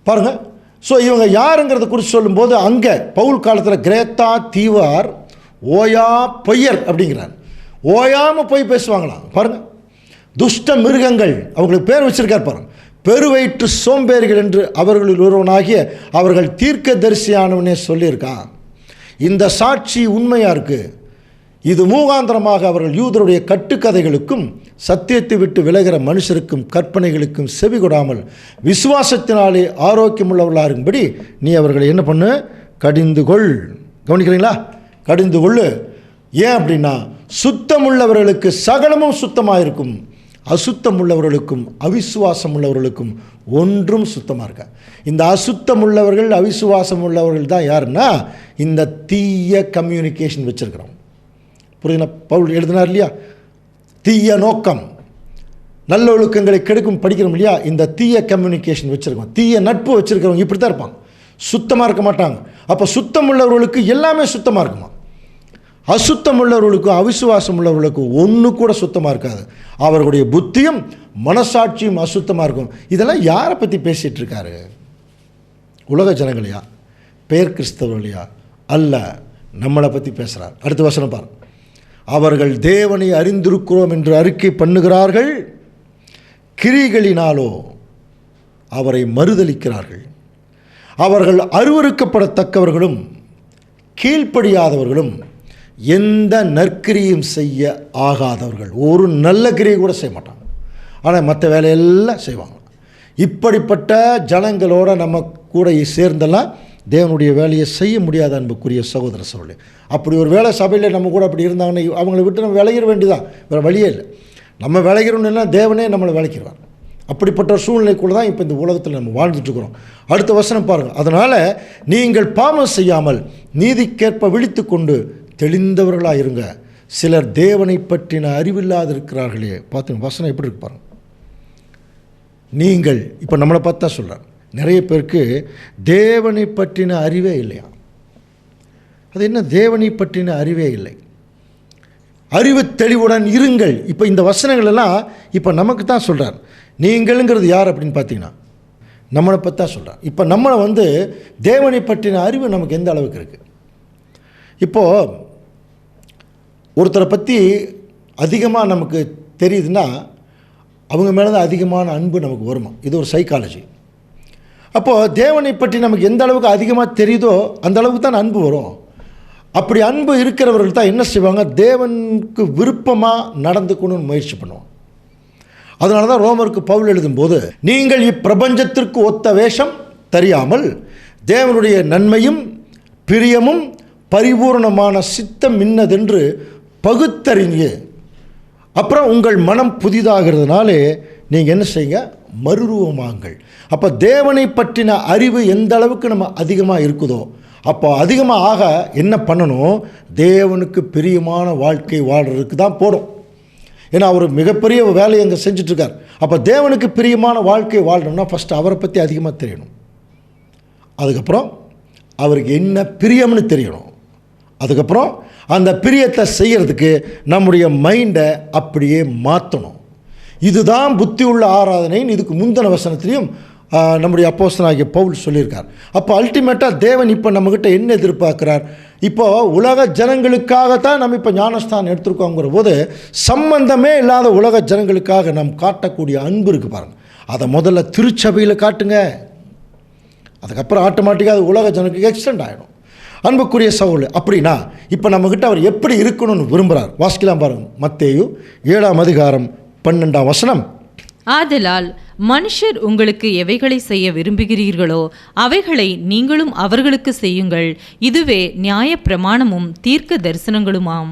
பாருங்கள். ஸோ இவங்க யாருங்கிறத குறித்து சொல்லும்போது அங்கே பவுல் காலத்தில் கிரேத்தா தீவார் ஓயா பொய்யர் அப்படிங்கிறார். ஓயாமல் போய் பேசுவாங்களாம் பாருங்கள். துஷ்ட மிருகங்கள், அவங்களுக்கு பேர் வச்சிருக்கார் பாருங்கள். பெருவயிற்று சோம்பேறிகள் என்று அவர்களில் ஒருவனாகிய அவர்கள் தீர்க்க தரிசியானவனே சொல்லியிருக்கான். இந்த சாட்சி உண்மையாக இருக்குது. இது மூகாந்திரமாக அவர்கள் யூதருடைய கட்டுக்கதைகளுக்கும் சத்தியத்தை விட்டு விலகிற மனுஷருக்கும் கற்பனைகளுக்கும் செவி கொடாமல் விசுவாசத்தினாலே ஆரோக்கியமுள்ளவர்களாகும்படி நீ அவர்களை என்ன பண்ணு, கடிந்து கொள். கவனிக்கிறீங்களா? கடிந்து கொள்ளு. ஏன் அப்படின்னா, சுத்தமுள்ளவர்களுக்கு சகலமும் சுத்தமாக இருக்கும், அசுத்தம் உள்ளவர்களுக்கும் அவிசுவாசம் உள்ளவர்களுக்கும் ஒன்றும் சுத்தமாக இருக்க. இந்த அசுத்தம் உள்ளவர்கள் அவிசுவாசம் உள்ளவர்கள் தான் யாருன்னா இந்த தீய கம்யூனிகேஷன் வச்சுருக்கிறோம். புரியுதுனா? பவுல் எழுதினார் இல்லையா, தீய நோக்கம் நல்ல ஒழுக்கங்களை கெடுக்கும் படிக்கிறோம் இல்லையா. இந்த தீய கம்யூனிகேஷன் வச்சுருக்கோம், தீய நட்பு வச்சுருக்கிறவங்க இப்படி தான் இருப்பாங்க, சுத்தமாக இருக்க மாட்டாங்க. அப்போ சுத்தம் உள்ளவர்களுக்கு எல்லாமே சுத்தமாக இருக்குமா, அசுத்தம் உள்ளவர்களுக்கும் அவிசுவாசம் உள்ளவர்களுக்கும் ஒன்று கூட சுத்தமாக இருக்காது. அவர்களுடைய புத்தியும் மனசாட்சியும் அசுத்தமாக இருக்கும். இதெல்லாம் யாரை பற்றி பேசிகிட்டு இருக்காரு? உலக ஜனங்களையா, பேர் கிறிஸ்தவர்களையா? அல்ல, நம்மளை பற்றி பேசுகிறார். அடுத்த வசனம் பாருங்க. அவர்கள் தேவனை அறிந்திருக்கிறோம் என்று அறிக்கை பண்ணுகிறார்கள், கிரிகளினாலோ அவரை மறுதலிக்கிறார்கள். அவர்கள் அருவருக்கப்படத்தக்கவர்களும் கீழ்ப்படியாதவர்களும் எந்த நற்கிரியும் செய்ய ஆகாதவர்கள். ஒரு நல்ல கிரியை கூட செய்ய மாட்டாங்க, ஆனால் மற்ற வேலையெல்லாம் செய்வாங்க. இப்படிப்பட்ட ஜனங்களோட நம்ம கூட சேர்ந்தெல்லாம் தேவனுடைய வேலையை செய்ய முடியாத அன்புக்குரிய சகோதர சகோதரி. அப்படி ஒரு வேலை சபையில் நம்ம கூட அப்படி இருந்தாங்கன்னா அவங்கள விட்டு நம்ம விளையிற வேண்டியதான், வேறு வழியே இல்லை. நம்ம விளைகிறோம்னா தேவனே நம்மளை விளைக்கிறார். அப்படிப்பட்ட ஒரு சூழ்நிலைக்குள்ள தான் இப்போ இந்த உலகத்தில் நம்ம வாழ்ந்துட்டுருக்குறோம். அடுத்த வசனம் பாருங்கள். அதனால் நீங்கள் பாவம் செய்யாமல் நீதிக்கேற்ப விழித்து கொண்டு தெளிந்தவர்களாக இருங்க. சிலர் தேவனை பற்றின அறிவில்லாது இருக்கிறார்களே. பார்த்துங்க வசனம் எப்படி இருக்கு பாருங்கள். நீங்கள் இப்போ நம்மளை பார்த்து தான் சொல்கிறேன், நிறைய பேருக்கு தேவனை பற்றின அறிவே இல்லையா. அது என்ன, தேவனை பற்றின அறிவே இல்லை. அறிவு தெளிவுடன் இருங்கள். இப்போ இந்த வசனங்கள் எல்லாம் இப்போ நமக்கு தான் சொல்கிறார். நீங்கள்ங்கிறது யார் அப்படின்னு பார்த்தீங்கன்னா நம்மளை பற்றி தான் சொல்கிறார். இப்போ நம்மளை தேவனை பற்றின அறிவு நமக்கு எந்த அளவுக்கு இருக்குது. இப்போது ஒருத்தரை பற்றி அதிகமாக நமக்கு தெரியுதுன்னா அவங்க மேலே தான் அதிகமான அன்பு நமக்கு வருமா. இது ஒரு சைக்காலஜி. அப்போது தேவனை பற்றி நமக்கு எந்த அளவுக்கு அதிகமாக தெரியுதோ அந்த அளவுக்கு தான் அன்பு வரும். அப்படி அன்பு இருக்கிறவர்கள் தான் என்ன செய்வாங்க, தேவனுக்கு விருப்பமாக நடந்துக்கணும்னு முயற்சி பண்ணுவாங்க. அதனால தான் ரோமருக்கு பவுல் எழுதும்போது, நீங்கள் இப்பிரபஞ்சத்திற்கு ஒத்த வேஷம் தெரியாமல் தேவனுடைய நன்மையும் பிரியமும் பரிபூர்ணமான சித்தம் இன்னதென்று பகுத்தறிஞ்சு அப்புறம் உங்கள் மனம் புதிதாகிறதுனாலே நீங்கள் என்ன செய்யுங்க, மறுரூபமாங்கள். அப்போ தேவனை பற்றின அறிவு எந்த அளவுக்கு நம்ம அதிகமாக இருக்குதோ அப்போ அதிகமாக ஆக என்ன பண்ணணும், தேவனுக்கு பிரியமான வாழ்க்கை வாழ்கிறதுக்கு தான் போடும். ஏன்னா அவர் மிகப்பெரிய வேலையை அங்கே செஞ்சிட்ருக்கார். அப்போ தேவனுக்கு பிரியமான வாழ்க்கை வாழணும்னா ஃபஸ்ட்டு அவரை பற்றி அதிகமாக தெரியணும். அதுக்கப்புறம் அவருக்கு என்ன பிரியம்னு தெரியணும். அதுக்கப்புறம் அந்த பிரியத்தை செய்கிறதுக்கு நம்முடைய மைண்டை அப்படியே மாற்றணும். இதுதான் புத்தி உள்ள ஆராதனைன்னு இதுக்கு முந்தின வசனத்திலையும் நம்முடைய அப்போஸ்தலனாகிய பவுல் சொல்லியிருக்கார். அப்போ அல்டிமேட்டாக தேவன் இப்போ நம்மக்கிட்ட என்ன எதிர்பார்க்குறார், இப்போது உலக ஜனங்களுக்காகத்தான் நம்ம இப்போ ஞானஸ்தானம் எடுத்துருக்கோங்கிற போது சம்பந்தமே இல்லாத உலக ஜனங்களுக்காக நாம் காட்டக்கூடிய அன்பு இருக்குது பாருங்கள். அதை முதல்ல திருச்சபையில் காட்டுங்க, அதுக்கப்புறம் ஆட்டோமேட்டிக்காக அது உலக ஜனங்களுக்கு எக்ஸ்டெண்ட் ஆகிடும். அன்புக்குரிய சகோதரர், அப்படின்னா இப்போ நம்மக்கிட்ட அவர் எப்படி இருக்கணும்னு விரும்புகிறார். வாசிக்கலாம் பாருங்கள். மத்தேயு 7:12. ஆதலால் மனுஷர் உங்களுக்கு எவைகளை செய்ய விரும்புகிறீர்களோ அவைகளை நீங்களும் அவர்களுக்கு செய்யுங்கள், இதுவே நியாய பிரமாணமும் தீர்க்க தரிசனங்களுமாம்.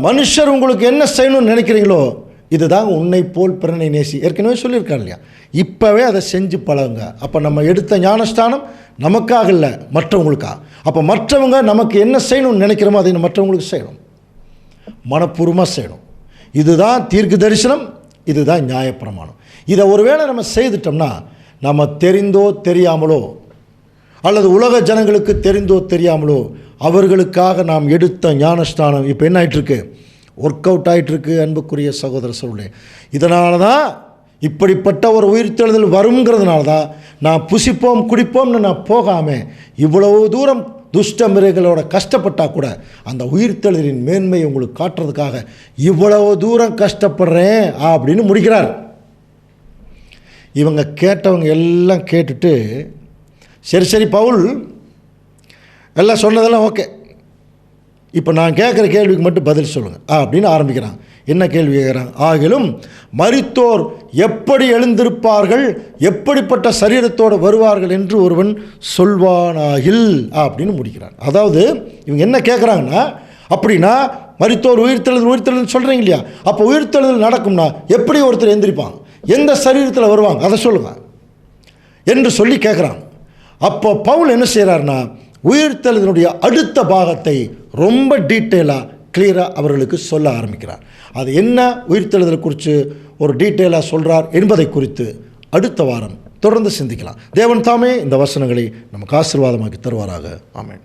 மனுஷர் உங்களுக்கு என்ன செய்யணும்னு நினைக்கிறீங்களோ இதுதான் உன்னை போல் பிறனை நேசி. ஏற்கனவே சொல்லியிருக்காங்க இல்லையா, இப்போவே அதை செஞ்சு பழகுங்க. அப்போ நம்ம எடுத்த ஞானஸ்தானம் நமக்காக இல்லை, மற்றவங்களுக்காக. அப்போ மற்றவங்க நமக்கு என்ன செய்யணும்னு நினைக்கிறோமோ அதை மற்றவங்களுக்கு செய்யணும், மனப்பூர்வமாக செய்யணும். இதுதான் தீர்க்க தரிசனம், இதுதான் நியாயப்பிரமாணம். இதை ஒருவேளை நம்ம செய்துட்டோம்னா நம்ம தெரிந்தோ தெரியாமலோ அல்லது உலக ஜனங்களுக்கு தெரிந்தோ தெரியாமலோ அவர்களுக்காக நாம் எடுத்த ஞானஸ்தானம் இப்போ என்ன ஆகிட்டுருக்கு, ஒர்க் அவுட் ஆகிட்டுருக்கு. அன்புக்குரிய சகோதர சகோதரர்களே, இதனால தான் இப்படிப்பட்ட ஒரு உயிர்த்தெழுதல் வருங்கிறதுனால தான் நான் புசிப்போம் குடிப்போம்னு நான் போகாமல் இவ்வளவு தூரம் துஷ்ட மிருகங்களோட கஷ்டப்பட்டால் கூட அந்த உயிர்த்தெழுதலின் மேன்மையை உங்களுக்கு காட்டுறதுக்காக இவ்வளவு தூரம் கஷ்டப்படுறேன் அப்படின்னு முடிக்கிறார். இவங்க கேட்டவங்க எல்லாம் கேட்டுட்டு சரி பவுல் எல்லாம் சொன்னதெல்லாம் ஓகே, இப்போ நான் கேட்குற கேள்விக்கு மட்டும் பதில் சொல்லுங்கள் அப்படின்னு ஆரம்பிக்கிறாங்க. என்ன கேள்வி கேட்குறாங்க? ஆகிலும் மரித்தோர் எப்படி எழுந்திருப்பார்கள், எப்படிப்பட்ட சரீரத்தோடு வருவார்கள் என்று ஒருவன் சொல்வானாகில் அப்படின்னு முடிக்கிறான். அதாவது இவங்க என்ன கேட்குறாங்கன்னா, அப்படின்னா மரித்தோர் உயிர்த்தெழுதல் சொல்கிறீங்க இல்லையா, அப்போ உயிர்த்தெழுதல் நடக்கும்னா எப்படி ஒருத்தர் எந்திரிப்பாங்க, எந்த சரீரத்தில் வருவாங்க, அதை சொல்லுங்கள் என்று சொல்லி கேட்குறாங்க. அப்போ பவுல் என்ன செய்கிறார்னா, உயிர்த்தெழுதலுடைய அடுத்த பாகத்தை ரொம்ப டீட்டெயிலாக கிளியராக அவர்களுக்கு சொல்ல ஆரம்பிக்கிறார். அது என்ன உயிர்த்தெழுதலை குறித்து ஒரு டீட்டெயிலாக சொல்கிறார் என்பதை குறித்து அடுத்த வாரம் தொடர்ந்து சிந்திக்கலாம். தேவன் தாமே இந்த வசனங்களை நமக்கு ஆசீர்வாதமாக்கி தருவாராக. ஆமென்.